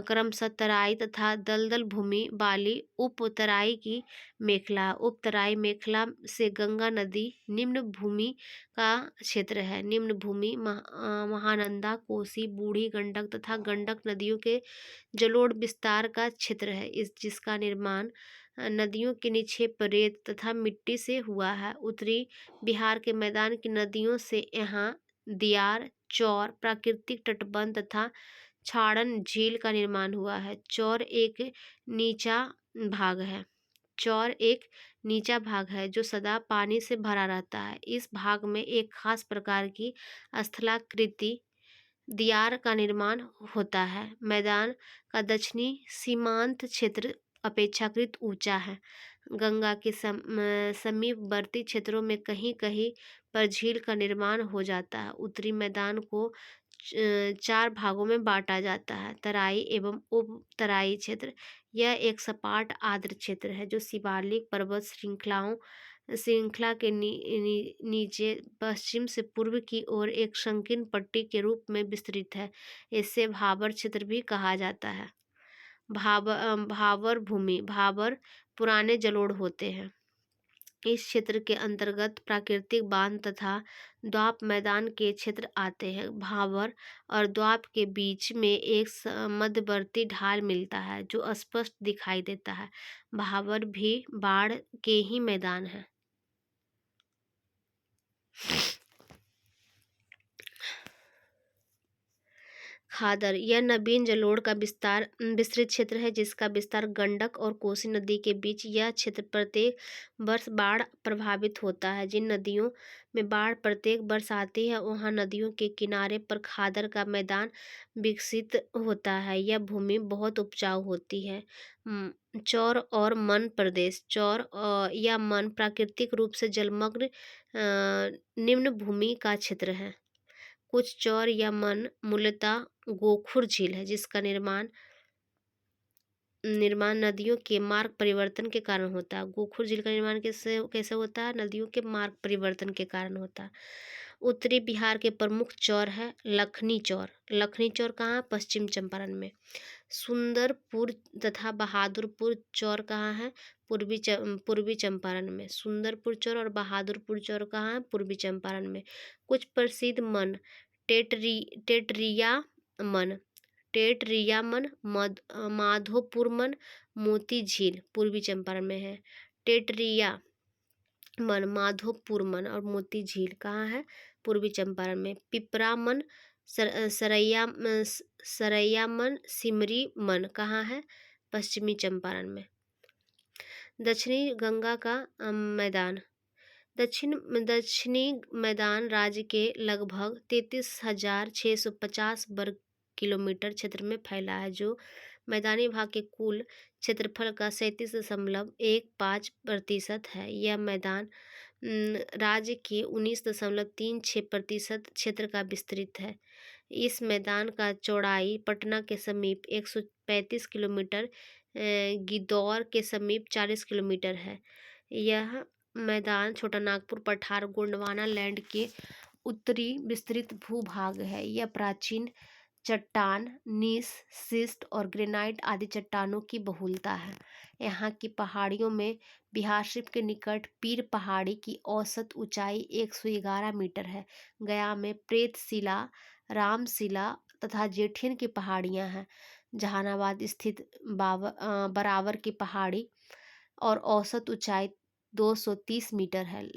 क्रमशः तराई तथा दलदल भूमि वाली उपतराई की मेखला। उपतराई मेखला से गंगा नदी निम्न भूमि का क्षेत्र है। निम्न भूमि महानंदा, कोसी, बूढ़ी गंडक तथा गंडक नदियों के जलोढ़ विस्तार का क्षेत्र है, जिसका निर्माण नदियों के निक्षेप रेत तथा मिट्टी से हुआ है। उत्तरी बिहार के मैदान की नदियों से यहाँ दियार, चौर, प्राकृतिक तटबंध तथा छाड़न झील का निर्माण हुआ है। चौर एक नीचा भाग है जो सदा पानी से भरा रहता है। इस भाग में एक खास प्रकार की स्थलाकृति दियार का निर्माण होता है। मैदान का दक्षिणी सीमांत क्षेत्र अपेक्षाकृत ऊंचा है। गंगा के समीपवर्ती क्षेत्रों में कहीं कहीं पर झील का निर्माण हो जाता है। उत्तरी मैदान को 4 भागों में बांटा जाता है। तराई एवं उप तराई क्षेत्र। यह एक सपाट आर्द्र क्षेत्र है जो शिवालिक पर्वत श्रृंखला के नीचे पश्चिम से पूर्व की ओर एक संकीर्ण पट्टी के रूप में विस्तृत है। इसे भाबर क्षेत्र भी कहा जाता है। भाबर भूमि। भाबर पुराने जलोढ़ होते हैं। इस क्षेत्र के अंतर्गत प्राकृतिक बांध तथा द्वीप मैदान के क्षेत्र आते हैं। भाबर और द्वीप के बीच में एक मध्यवर्ती ढाल मिलता है जो स्पष्ट दिखाई देता है। भाबर भी बाढ़ के ही मैदान है। खादर। यह नवीन जलोढ़ का विस्तृत क्षेत्र है जिसका विस्तार गंडक और कोसी नदी के बीच। यह क्षेत्र प्रत्येक वर्ष बाढ़ प्रभावित होता है। जिन नदियों में बाढ़ प्रत्येक वर्ष आती है वहाँ नदियों के किनारे पर खादर का मैदान विकसित होता है। यह भूमि बहुत उपजाऊ होती है। चौर और मन प्रदेश। चौर या मन प्राकृतिक रूप से जलमग्न निम्न भूमि का क्षेत्र है। कुछ चौर या मन मूलतः गोखुर झील है जिसका निर्माण नदियों के मार्ग परिवर्तन के कारण होता है। गोखुर झील का निर्माण कैसे होता है? नदियों के मार्ग परिवर्तन के कारण होता है। उत्तरी बिहार के प्रमुख चौर है लखनी चौर। लखनी चौर कहाँ है? पश्चिम चंपारण में। सुंदरपुर तथा बहादुरपुर चौर कहाँ है? पूर्वी चंपारण में। सुंदरपुर चौर और बहादुरपुर चौर कहाँ है? पूर्वी चंपारण में। कुछ प्रसिद्ध मन टेटरिया मन, माधोपुर मन, मोती झील पूर्वी चंपारण में है। टेटरिया मन, माधोपुर मन और मोती झील कहाँ है? पूर्वी चंपारण में। पिपरा मन, सरैया मन, सिमरी मन कहाँ है? पश्चिमी चंपारण में। दक्षिणी गंगा का मैदान। दक्षिणी मैदान राज्य के लगभग 33,650 वर्ग किलोमीटर क्षेत्र में फैला है, जो मैदानी भाग के कुल क्षेत्रफल का 37.15% है। यह मैदान राज्य के 19.36% क्षेत्र का विस्तृत है। इस मैदान का चौड़ाई पटना के समीप 135 किलोमीटर, गिदौर के समीप 40 किलोमीटर है। यह मैदान छोटा नागपुर पठार गोंडवाना लैंड के उत्तरी विस्तृत भूभाग है। यह प्राचीन चट्टान, नीस, सिस्ट और ग्रेनाइट आदि चट्टानों की बहुलता है। यहाँ की पहाड़ियों में बिहार शरीफ के निकट पीर पहाड़ी की औसत ऊंचाई 111 मीटर है। गया में प्रेतशिला, रामशिला तथा जेठियन की पहाड़ियाँ हैं। जहानाबाद स्थित बराबर की पहाड़ी और औसत ऊंचाई 230 मीटर है।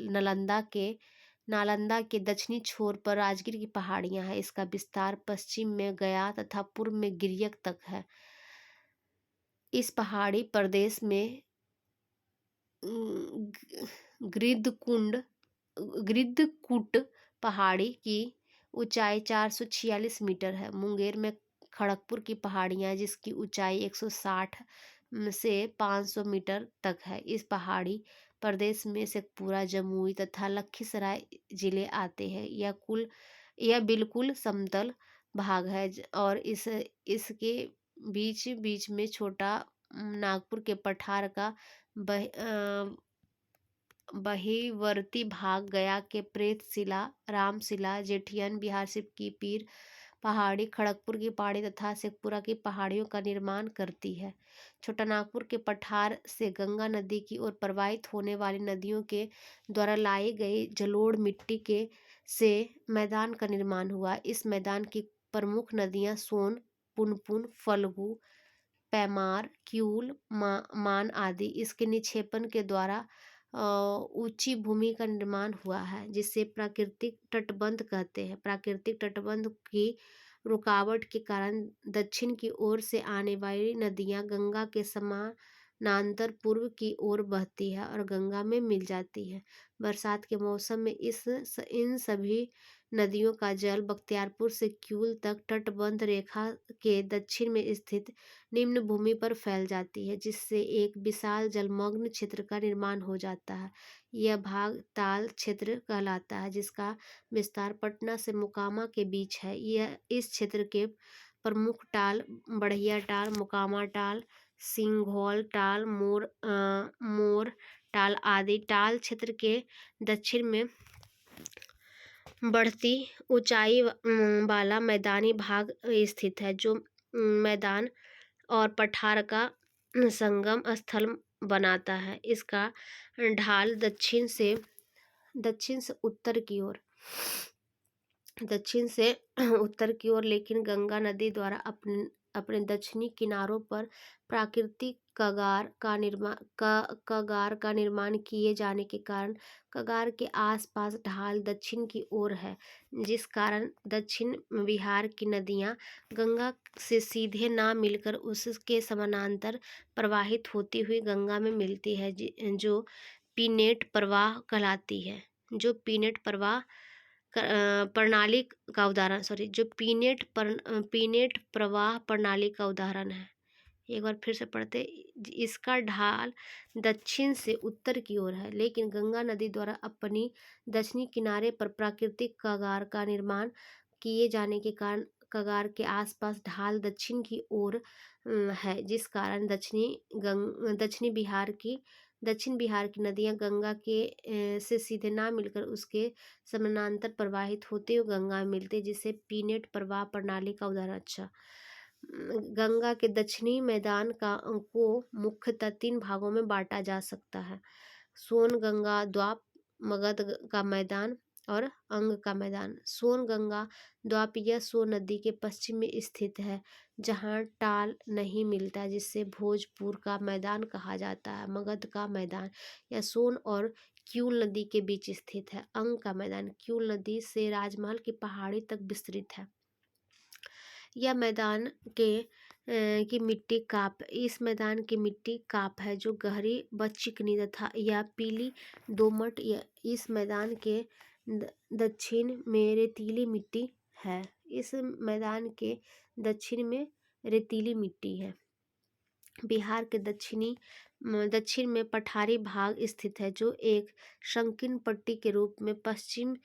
नालंदा के दक्षिणी छोर पर राजगीर की पहाड़ियां हैं। इसका विस्तार पश्चिम में गया तथा पूर्व में गिरियक तक है। इस पहाड़ी प्रदेश में गिद्धकूट पहाड़ी की ऊंचाई 446 मीटर है। मुंगेर में खड़गपुर की पहाड़ियां जिसकी ऊंचाई 160 से 500 मीटर तक है। इस पहाड़ी प्रदेश में शेखपुरा, जमुई तथा लखीसराय जिले आते हैं। यह बिल्कुल समतल भाग है और इसके बीच बीच में छोटा नागपुर के पठार का बहिर्वर्ती भाग गया के प्रेतशिला, रामशिला, जेठियन, बिहार शरीफ की पीर पहाड़ी, खड़गपुर की पहाड़ी तथा शेखपुरा की पहाड़ियों का निर्माण करती है। छोटा नागपुर के पठार से गंगा नदी की ओर प्रवाहित होने वाली नदियों के द्वारा लाई गई जलोढ़ मिट्टी के से मैदान का निर्माण हुआ। इस मैदान की प्रमुख नदियां सोन, पुनपुन, फल्गु, पैमार, क्यूल, मान आदि। इसके निक्षेपण के द्वारा ऊंची भूमि का निर्माण हुआ है जिसे प्राकृतिक तटबंध कहते हैं। प्राकृतिक तटबंध की रुकावट के कारण दक्षिण की ओर से आने वाली नदियां गंगा के समानांतर पूर्व की ओर बहती है और गंगा में मिल जाती है। बरसात के मौसम में इन सभी नदियों का जल बख्तियारपुर से क्यूल तक तटबंध रेखा के दक्षिण में स्थित निम्न भूमि पर फैल जाती है जिससे एक विशाल जलमग्न क्षेत्र का निर्माण हो जाता है। यह भाग ताल क्षेत्र कहलाता है जिसका विस्तार पटना से मोकामा के बीच है। यह इस क्षेत्र के प्रमुख टाल बढ़िया टाल, मोकामा टाल, सिंघौल टाल, मोर टाल आदि टाल क्षेत्र के दक्षिण में बढ़ती ऊंचाई वाला मैदानी भाग स्थित है जो मैदान और पठार का संगम स्थल बनाता है। इसका ढाल दक्षिण से उत्तर की ओर लेकिन गंगा नदी द्वारा अपने दक्षिणी किनारों पर प्राकृतिक कगार का निर्माण किए जाने के कारण कगार के आसपास ढाल दक्षिण की ओर है जिस कारण दक्षिण बिहार की नदियां गंगा से सीधे ना मिलकर उसके समानांतर प्रवाहित होती हुई गंगा में मिलती है जो पीनेट प्रवाह कहलाती है। जो पीनेट प्रवाह प्रणाली का उदाहरण जो पीनेट प्रवाह प्रणाली का उदाहरण है। एक बार फिर से पढ़ते। इसका ढाल दक्षिण से उत्तर की ओर है लेकिन गंगा नदी द्वारा अपनी दक्षिणी किनारे पर प्राकृतिक कगार का निर्माण किए जाने के कारण कगार के आसपास ढाल दक्षिण की ओर है जिस कारण दक्षिण बिहार की नदियां गंगा के से सीधे ना मिलकर उसके समानांतर प्रवाहित होते हुए गंगा में मिलते जिसे पीनेट प्रवाह प्रणाली का उदाहरण। अच्छा, गंगा के दक्षिणी मैदान को मुख्यतः 3 भागों में बांटा जा सकता है। सोन गंगा द्वाप, मगध का मैदान और अंग का मैदान। सोन गंगा द्वाप यह सोन नदी के पश्चिम में स्थित है जहाँ टाल नहीं मिलता जिससे भोजपुर का मैदान कहा जाता है। मगध का मैदान यह सोन और क्यूल नदी के बीच स्थित है। अंग का मैदान क्यूल नदी से राजमहल की पहाड़ी तक विस्तृत है। यह मैदान की मिट्टी काप इस मैदान की मिट्टी काप है जो गहरी व चिकनी तथा या पीली दोमट। इस मैदान के दक्षिण में रेतीली मिट्टी है। इस मैदान के दक्षिण में रेतीली मिट्टी है। बिहार के दक्षिण में पठारी भाग स्थित है जो एक संकीर्ण पट्टी के रूप में पश्चिम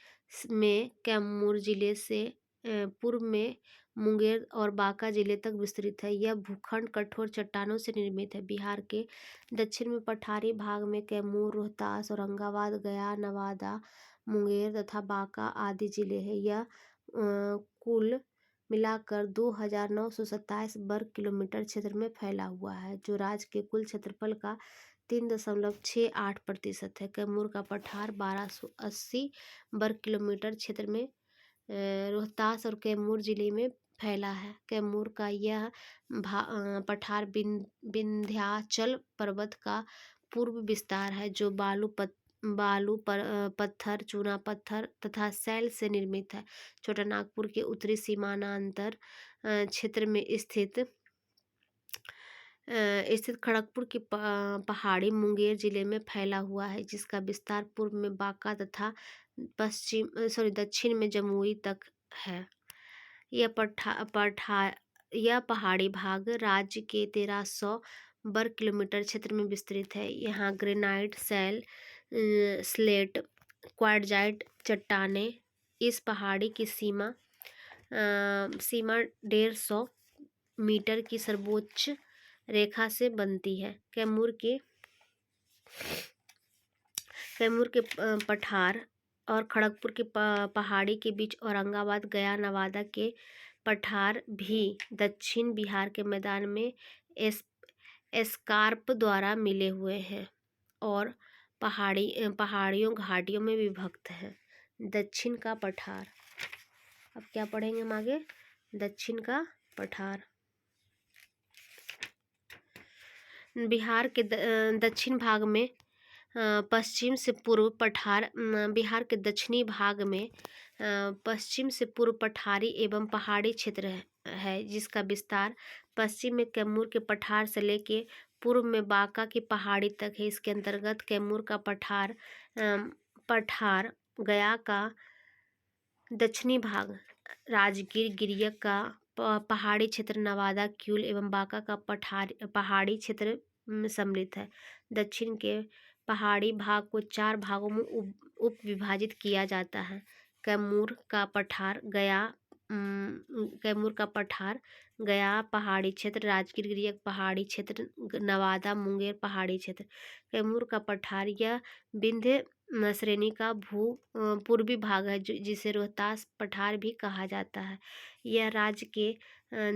में कैमूर जिले से पूर्व में मुंगेर और बांका जिले तक विस्तृत है। यह भूखंड कठोर चट्टानों से निर्मित है। बिहार के दक्षिण में पठारी भाग में कैमूर, रोहतास, औरंगाबाद, गया, नवादा, मुंगेर तथा बांका आदि जिले हैं। यह कुल मिलाकर 2,927 वर्ग किलोमीटर क्षेत्र में फैला हुआ है, जो राज्य के कुल क्षेत्रफल का 3.68% है। कैमूर का पठार 1,280 वर्ग किलोमीटर क्षेत्र में रोहतास और कैमूर जिले में फैला है। कैमूर का यह पठार विंध्याचल पर्वत का पूर्व विस्तार है, जो पत्थर, चूना पत्थर तथा सैल से निर्मित है। छोटा नागपुर के उत्तरी सीमानांतर क्षेत्र में स्थित खड़गपुर की पहाड़ी मुंगेर जिले में फैला हुआ है, जिसका विस्तार पूर्व में बांका तथा दक्षिण में जमुई तक है। यह पहाड़ी भाग राज्य के 1,300 वर्ग किलोमीटर क्षेत्र में विस्तृत है। यहाँ ग्रेनाइट, सैल, स्लेट, क्वार्टजाइट चट्टानें इस पहाड़ी की सीमा 150 मीटर की सर्वोच्च रेखा से बनती है। कैमूर के पठार और खड़गपुर के पहाड़ी के बीच औरंगाबाद, गया, नवादा के पठार भी दक्षिण बिहार के मैदान में एस्कार्प द्वारा मिले हुए हैं और पहाड़ियों घाटियों में विभक्त हैं। दक्षिण का पठार, अब क्या पढ़ेंगे हम आगे? दक्षिण का पठार बिहार के दक्षिण भाग में पश्चिम से पूर्व पठार बिहार के दक्षिणी भाग में पश्चिम से पूर्व पठारी एवं पहाड़ी क्षेत्र है, जिसका विस्तार पश्चिम में कैमूर के पठार से लेके पूर्व में बांका की पहाड़ी तक है। इसके अंतर्गत कैमूर का पठार गया का दक्षिणी भाग, राजगीर, गिरियक का पहाड़ी क्षेत्र, नवादा, क्यूल एवं बांका का पहाड़ी क्षेत्र सम्मिलित है। दक्षिण के पहाड़ी भाग को 4 भागों में उप विभाजित किया जाता है। कैमूर का पठार गया पहाड़ी क्षेत्र, राजगीर, गिरियक पहाड़ी क्षेत्र, नवादा, मुंगेर पहाड़ी क्षेत्र। कैमूर का पठार यह विंध्य श्रेणी का पूर्वी भाग है, जिसे रोहतास पठार भी कहा जाता है। यह राज्य के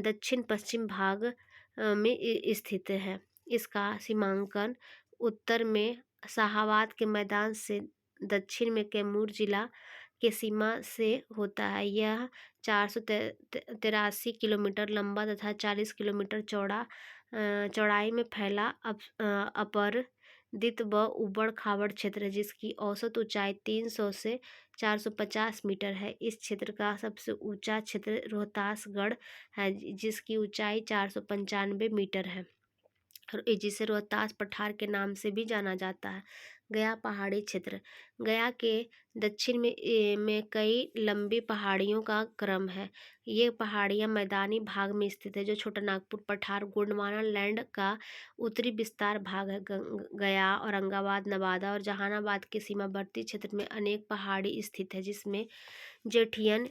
दक्षिण पश्चिम भाग में स्थित है। इसका सीमांकन उत्तर में शाहाबाद के मैदान से दक्षिण में कैमूर जिला के सीमा से होता है। यह 483 किलोमीटर लंबा तथा 40 किलोमीटर चौड़ाई में फैला अपर दित व उबड़ खाबड़ क्षेत्र है, जिसकी औसत ऊंचाई 300 से 450 मीटर है। इस क्षेत्र का सबसे ऊंचा क्षेत्र रोहतासगढ़ है, जिसकी ऊंचाई 495 मीटर है, जिसे रोहतास पठार के नाम से भी जाना जाता है। गया पहाड़ी क्षेत्र, गया के दक्षिण में कई लंबी पहाड़ियों का क्रम है। ये पहाड़ियाँ मैदानी भाग में स्थित है, जो छोटा नागपुर पठार गोंडवाना लैंड का उत्तरी विस्तार भाग है। गया, औरंगाबाद, नवादा और जहानाबाद के सीमावर्ती क्षेत्र में अनेक पहाड़ी स्थित है, जिसमें जेठियन,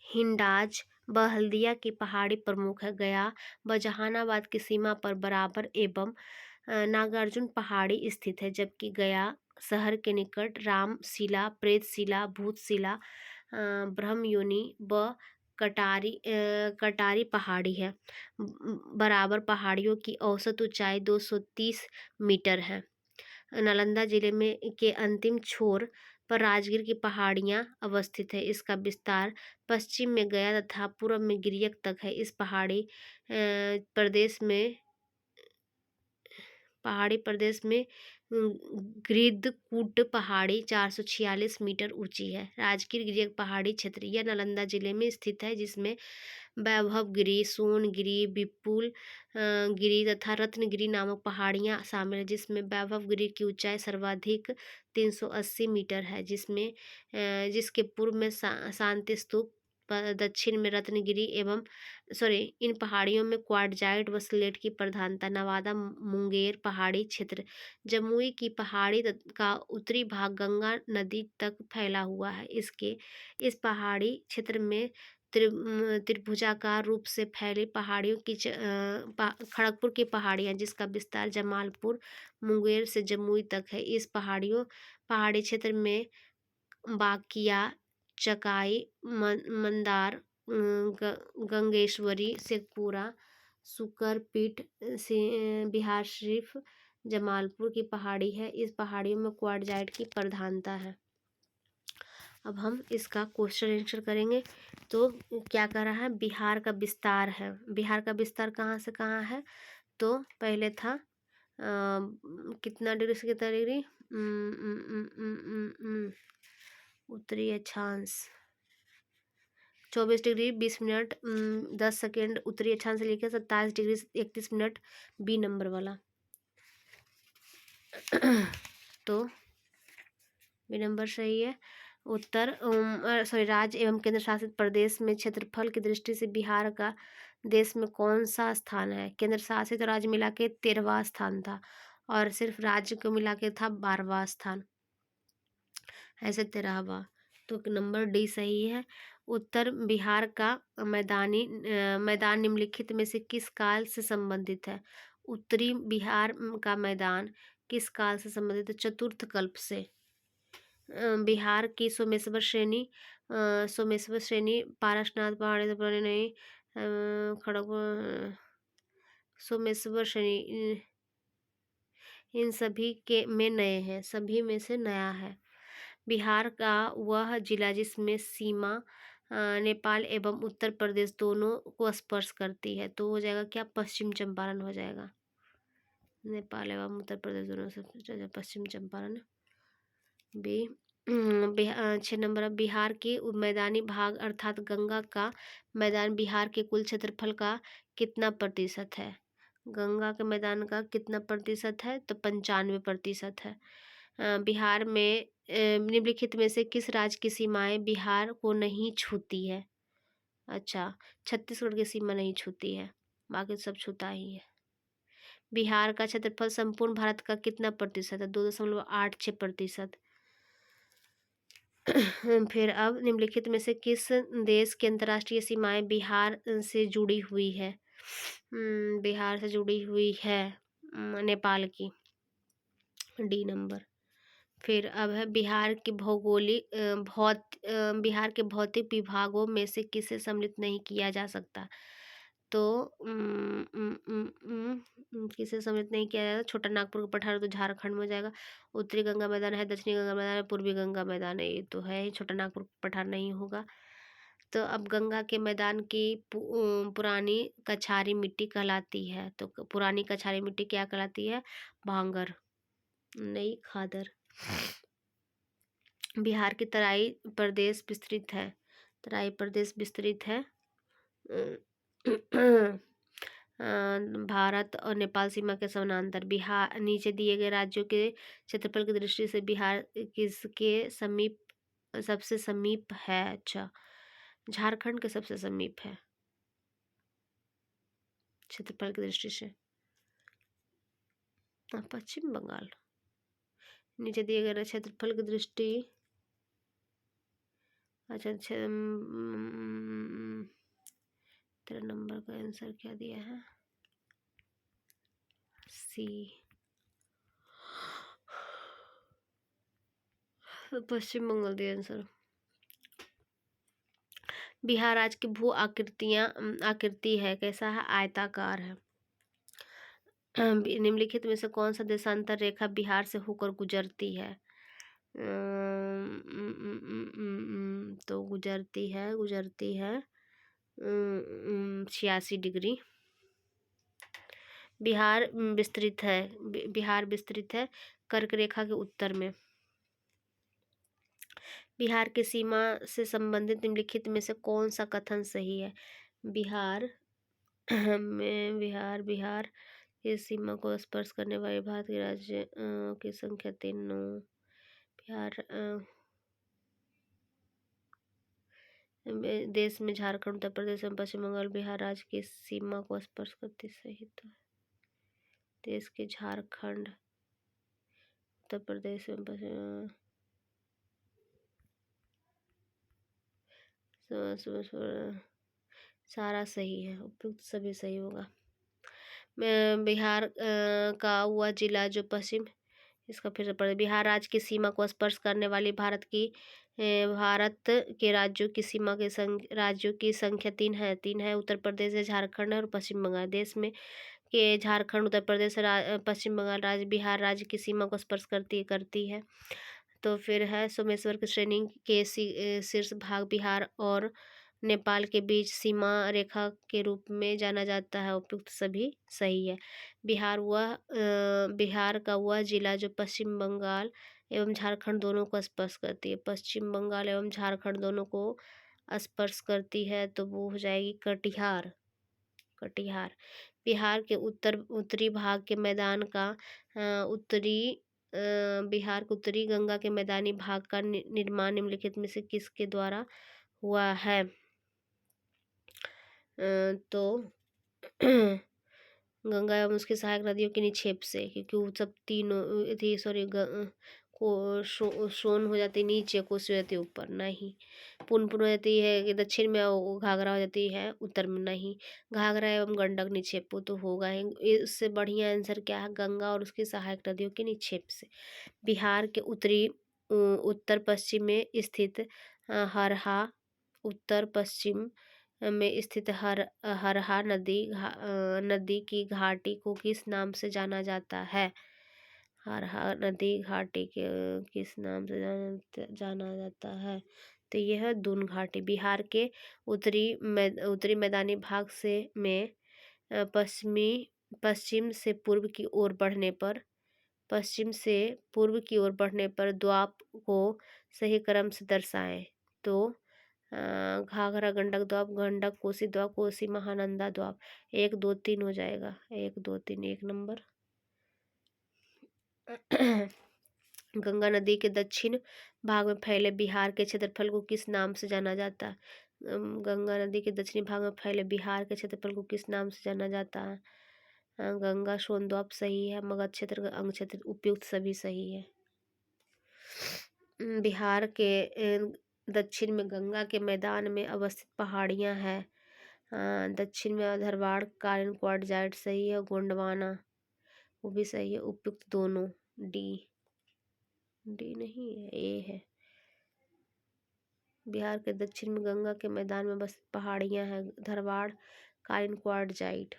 हिंडाज व हल्दिया की पहाड़ी प्रमुख है। गया व जहानाबाद की सीमा पर बराबर एवं नागार्जुन पहाड़ी स्थित है, जबकि गया शहर के निकट रामशिला, प्रेतशिला, भूतशिला, ब्रह्मयोनि व कटारी पहाड़ी है। बराबर पहाड़ियों की औसत ऊंचाई 230 मीटर है। नालंदा जिले में के अंतिम छोर पर राजगीर की पहाड़ियाँ अवस्थित है। इसका विस्तार पश्चिम में गया तथा पूर्व में गिरियक तक है। इस पहाड़ी प्रदेश में गृद्धकूट पहाड़ी 446 मीटर ऊंची है। राजगीर गिरियक पहाड़ी क्षेत्र यह नालंदा जिले में स्थित है, जिसमें वैभवगिरी, सोनगिरी, विपुल गिरी तथा रत्नगिरी नामक पहाड़ियाँ शामिल है, जिसमें वैभवगिरी की ऊंचाई सर्वाधिक 380 मीटर है, जिसके पूर्व में शांति स्तूप, दक्षिण में रत्नगिरी इन पहाड़ियों में क्वार्टजाइट व स्लेट की प्रधानता। नवादा मुंगेर पहाड़ी क्षेत्र, जमुई की पहाड़ी का उत्तरी भाग गंगा नदी तक फैला हुआ है। इस पहाड़ी क्षेत्र में त्रिभुजाकार रूप से फैली पहाड़ियों की खड़गपुर की पहाड़ियाँ, जिसका विस्तार जमालपुर, मुंगेर से जमुई तक है। इस पहाड़ी क्षेत्र में बाकिया, चकाई, मंदार, गंगेश्वरी, शेखपुरा, सुकरपीठ, बिहार शरीफ, जमालपुर की पहाड़ी है। इस पहाड़ियों में क्वार्टजाइट की प्रधानता है। अब हम इसका क्वेश्चन आंसर करेंगे। तो क्या कर रहा है, बिहार का विस्तार है। बिहार का विस्तार कहाँ से कहाँ है, तो पहले था कितना डिग्री से कितना डिग्री, उत्तरी अक्षांश 24 डिग्री 20 मिनट 10 सेकेंड उत्तरी अक्षांश से लेकर 27 डिग्री 31 मिनट, बी नंबर वाला। तो बी नंबर सही है। राज्य एवं केंद्र शासित प्रदेश में क्षेत्रफल की दृष्टि से बिहार का देश में कौन सा स्थान है। केंद्र शासित और राज्य मिला के 13वां स्थान था, और सिर्फ राज्य को मिला के था 12वां स्थान, ऐसे 13वां। तो नंबर डी सही है। उत्तर बिहार का मैदान निम्नलिखित में से किस काल से संबंधित है। उत्तरी बिहार का मैदान किस काल से संबंधित है, चतुर्थ कल्प से। बिहार की सोमेश्वर श्रेणी पारसनाथ पहाड़ी से पुरानी नहीं, खड़गपुर सोमेश्वर श्रेणी इन सभी के में नए हैं, सभी में से नया है। बिहार का वह जिला जिसमें सीमा नेपाल एवं उत्तर प्रदेश दोनों को स्पर्श करती है, तो हो जाएगा क्या, पश्चिम चंपारण हो जाएगा। नेपाल एवं उत्तर प्रदेश दोनों से पश्चिम चंपारण। बी 6 नंबर, बिहार के मैदानी भाग अर्थात गंगा का मैदान बिहार के कुल क्षेत्रफल का कितना प्रतिशत है। गंगा के मैदान का कितना प्रतिशत है, तो 95% है। बिहार में निम्नलिखित में से किस राज्य की सीमाएं बिहार को नहीं छूती है। अच्छा, छत्तीसगढ़ की सीमा नहीं छूती है, बाकी सब छूता ही है। बिहार का क्षेत्रफल संपूर्ण भारत का कितना प्रतिशत है, 2.86%। फिर अब निम्नलिखित में से किस देश की अंतर्राष्ट्रीय सीमाएं बिहार से जुड़ी हुई है। बिहार से जुड़ी हुई है नेपाल की, डी नंबर। फिर अब है बिहार के बिहार के भौतिक विभागों में से किसे सम्मिलित नहीं किया जा सकता। तो किसे सम्मिलित नहीं किया जाएगा, छोटा नागपुर का पठार तो झारखंड में हो जाएगा। उत्तरी गंगा मैदान है, दक्षिणी गंगा मैदान है, पूर्वी गंगा मैदान है, ये तो है ही, छोटा नागपुर पठार नहीं होगा। तो अब गंगा के मैदान की पुरानी कछारी मिट्टी कहलाती है, तो पुरानी कछारी मिट्टी क्या कहलाती है, भांगर नहीं, खादर। बिहार की तराई प्रदेश विस्तृत है, तराई प्रदेश विस्तृत है भारत और नेपाल सीमा के समानांतर। बिहार नीचे दिए गए राज्यों के क्षेत्रफल की दृष्टि से बिहार किसके समीप सबसे समीप है। अच्छा, झारखंड के सबसे समीप है क्षेत्रफल की दृष्टि से। पश्चिम बंगाल नीचे दिए गए क्षेत्रफल की दृष्टि। अच्छा, 13 नंबर का आंसर क्या दिया है, सी, पश्चिम बंगाल दिया आंसर। बिहार राज्य की भू आकृति है, कैसा है, आयताकार है। निम्नलिखित में से कौन सा देशांतर रेखा बिहार से होकर गुजरती है। तो गुजरती है 86 डिग्री। बिहार विस्तृत है कर्क रेखा के उत्तर में। बिहार की सीमा से संबंधित निम्नलिखित में से कौन सा कथन सही है। बिहार की सीमा को स्पर्श करने वाले भारत के राज्य की संख्या 3। बिहार देश में झारखंड, उत्तर प्रदेश एवं पश्चिम बंगाल बिहार राज्य की सीमा को स्पर्श करती, सही तो है। देश के झारखंड, उत्तर प्रदेश एवं पश्चिम सारा सही है, उपयुक्त सभी सही होगा। बिहार का वह जिला जो पश्चिम, इसका फिर से पढ़े। बिहार राज्य की सीमा को स्पर्श करने वाली भारत के राज्यों की सीमा के राज्यों की संख्या तीन है। उत्तर प्रदेश है, झारखंड है और पश्चिम बंगाल। देश में के झारखंड, उत्तर प्रदेश, पश्चिम बंगाल राज्य बिहार राज्य की सीमा को स्पर्श करती है। तो फिर है सोमेश्वर की श्रेणी के शीर्ष भाग बिहार और नेपाल के बीच सीमा रेखा के रूप में जाना जाता है। उपयुक्त सभी सही है। बिहार का वह जिला जो पश्चिम बंगाल एवं झारखंड दोनों को स्पर्श करती है। पश्चिम बंगाल एवं झारखंड दोनों को स्पर्श करती है तो वो हो जाएगी कटिहार। कटिहार। बिहार के उत्तरी भाग के मैदान का बिहार के उत्तरी गंगा के मैदानी भाग का निर्माण निम्नलिखित में से किसके द्वारा हुआ है? तो गंगा एवं उसकी सहायक नदियों के निक्षेप से, क्योंकि वो सब तीनों थी, सॉरी, सोन हो जाती नीचे, कोसी हो जाती ऊपर, नहीं। पुनपुन हो जाती है कि दक्षिण में, और घाघरा हो जाती है उत्तर में, नहीं। घाघरा एवं गंडक निक्षेप तो होगा ही। इससे बढ़िया आंसर क्या है? गंगा और उसकी सहायक नदियों के निक्षेप से। बिहार के उत्तर पश्चिम में स्थित हरहा उत्तर पश्चिम में स्थित हरहा नदी की घाटी को किस नाम से जाना जाता है? हरहा नदी घाटी के किस नाम से जाना जाता है? तो यह है दून घाटी। बिहार के उत्तरी मैदानी भाग से में पश्चिम से पूर्व की ओर बढ़ने पर द्वाप को सही क्रम से दर्शाएं। तो घाघरा गंडक द्वाप, गंडक कोसी द्वाप, कोसी महानंदा द्वाप। 1 2 3 हो जाएगा, 1 2 3 1 नंबर। गंगा नदी के दक्षिण भाग में फैले बिहार के क्षेत्रफल को किस नाम से जाना जाता है? गंगा नदी के दक्षिणी भाग में फैले बिहार के क्षेत्रफल को किस नाम से जाना जाता है? गंगा सोन द्वीप सही है। मगध क्षेत्र, अंग क्षेत्र, उपयुक्त सभी सही है। बिहार के दक्षिण में गंगा के मैदान में अवस्थित पहाड़ियां हैं। दक्षिण में धरवाड़, कालीन क्वार्टजाइट सही है। गोंडवाना वो भी सही है। उपयुक्त दोनों। डी नहीं है, ए है। बिहार के दक्षिण में गंगा के मैदान में बस पहाड़ियां हैं, धरवाड़, कालीन क्वार्टजाइट।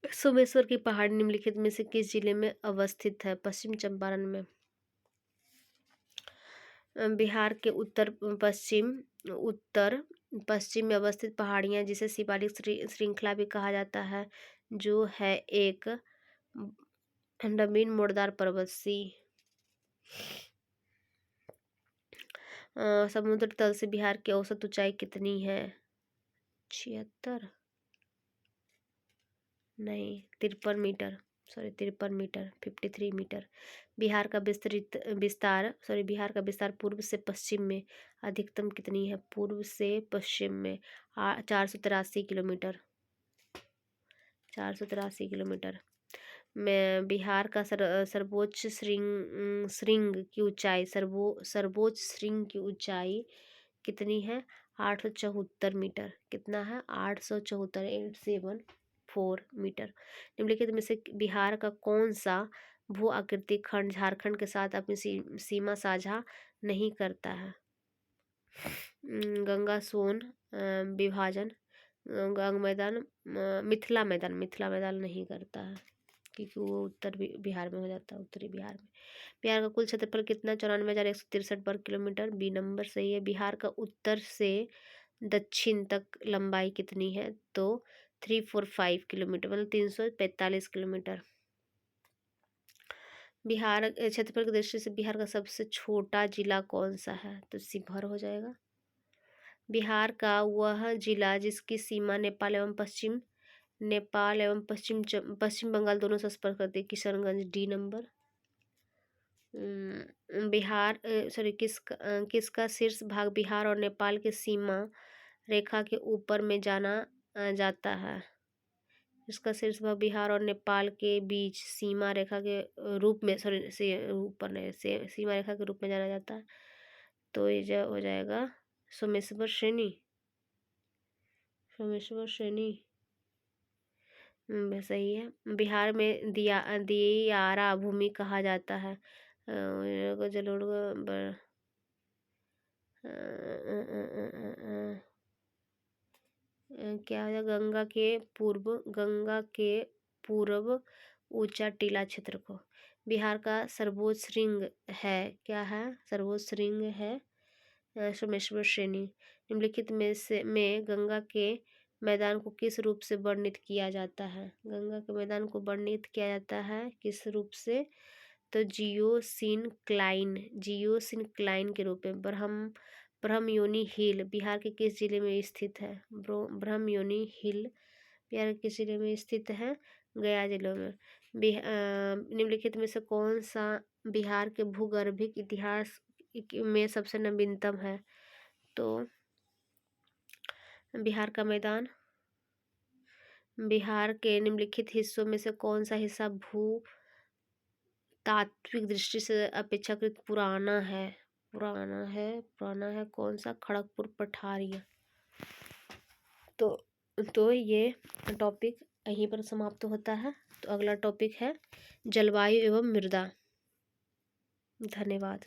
सोमेश्वर की पहाड़ी निम्नलिखित में से किस जिले में अवस्थित है? पश्चिम चंपारण में। बिहार के उत्तर पश्चिम में अवस्थित पहाड़ियां, जिसे शिवालिक श्रृंखला भी कहा जाता है, जो है एक नवीन मोड़दार पर्वत। सी। समुद्र तल से बिहार की औसत ऊंचाई कितनी है? 76 नहीं, 53 metre, sorry 53 metre, 53 metre. Bihar का विस्तार पूर्व से पश्चिम में अधिकतम कितनी है? पूर्व से पश्चिम में 483 किलोमीटर। 483 किलोमीटर में बिहार का सर्वोच्च श्रृंग की ऊंचाई, सर्वोच्च श्रृंग की ऊंचाई कितनी है? 874 मीटर। कितना है? 874, 874 मीटर। निम्नलिखित में से बिहार का कौन सा भू आकृति खंड झारखंड के साथ अपनी सीमा साझा नहीं करता है? गंगा सोन विभाजन, गंग मैदान, मिथिला मैदान नहीं करता है, क्योंकि वो उत्तर बिहार में हो जाता है, उत्तरी बिहार में। बिहार का कुल क्षेत्रफल कितना? 94,163 वर्ग किलोमीटर। बी नंबर सही है। बिहार का उत्तर से दक्षिण तक लंबाई कितनी है? तो 345 किलोमीटर, मतलब 345 किलोमीटर। बिहार क्षेत्रफल की दृष्टि से बिहार का सबसे छोटा जिला कौन सा है? तो शिवहर हो जाएगा। बिहार का वह जिला जिसकी सीमा नेपाल एवं पश्चिम बंगाल दोनों से स्पर्श करती है, किशनगंज। D number. किसका शीर्ष भाग बिहार और नेपाल के सीमा रेखा के ऊपर में जाना जाता है? इसका शीर्ष भाग बिहार और नेपाल के बीच सीमा रेखा के रूप में, सॉरी से ऊपर नहीं से सीमा रेखा के रूप में जाना जाता है। तो ये जो हो जाएगा सोमेश्वर श्रेणी, सोमेश्वर श्रेणी। सही है। बिहार में दियारा भूमि कहा जाता है। जलोढ़ क्या है, गंगा के पूर्व ऊंचा टीला क्षेत्र को। बिहार का सर्वोच्च श्रृंग है, क्या है, सर्वोच्च श्रृंग है सोमेश्वर श्रेणी। निम्नलिखित में गंगा के मैदान को किस रूप से वर्णित किया जाता है? गंगा के मैदान को वर्णित किया जाता है किस रूप से? तो जियोसिनक्लाइन के रूप में। ब्रह्मयोनी हिल बिहार के किस जिले में स्थित है? ब्रह्मयोनी हिल बिहार के किस जिले में स्थित है? गया जिले में। निम्नलिखित में से कौन सा बिहार के भूगर्भिक इतिहास में सबसे नवीनतम है? तो बिहार का मैदान। बिहार के निम्नलिखित हिस्सों में से कौन सा हिस्सा भू तात्विक दृष्टि से अपेक्षाकृत पुराना है कौन सा? खड़गपुर पठारिया। तो ये टॉपिक यहीं पर समाप्त होता है। तो अगला टॉपिक है जलवायु एवं मृदा। धन्यवाद।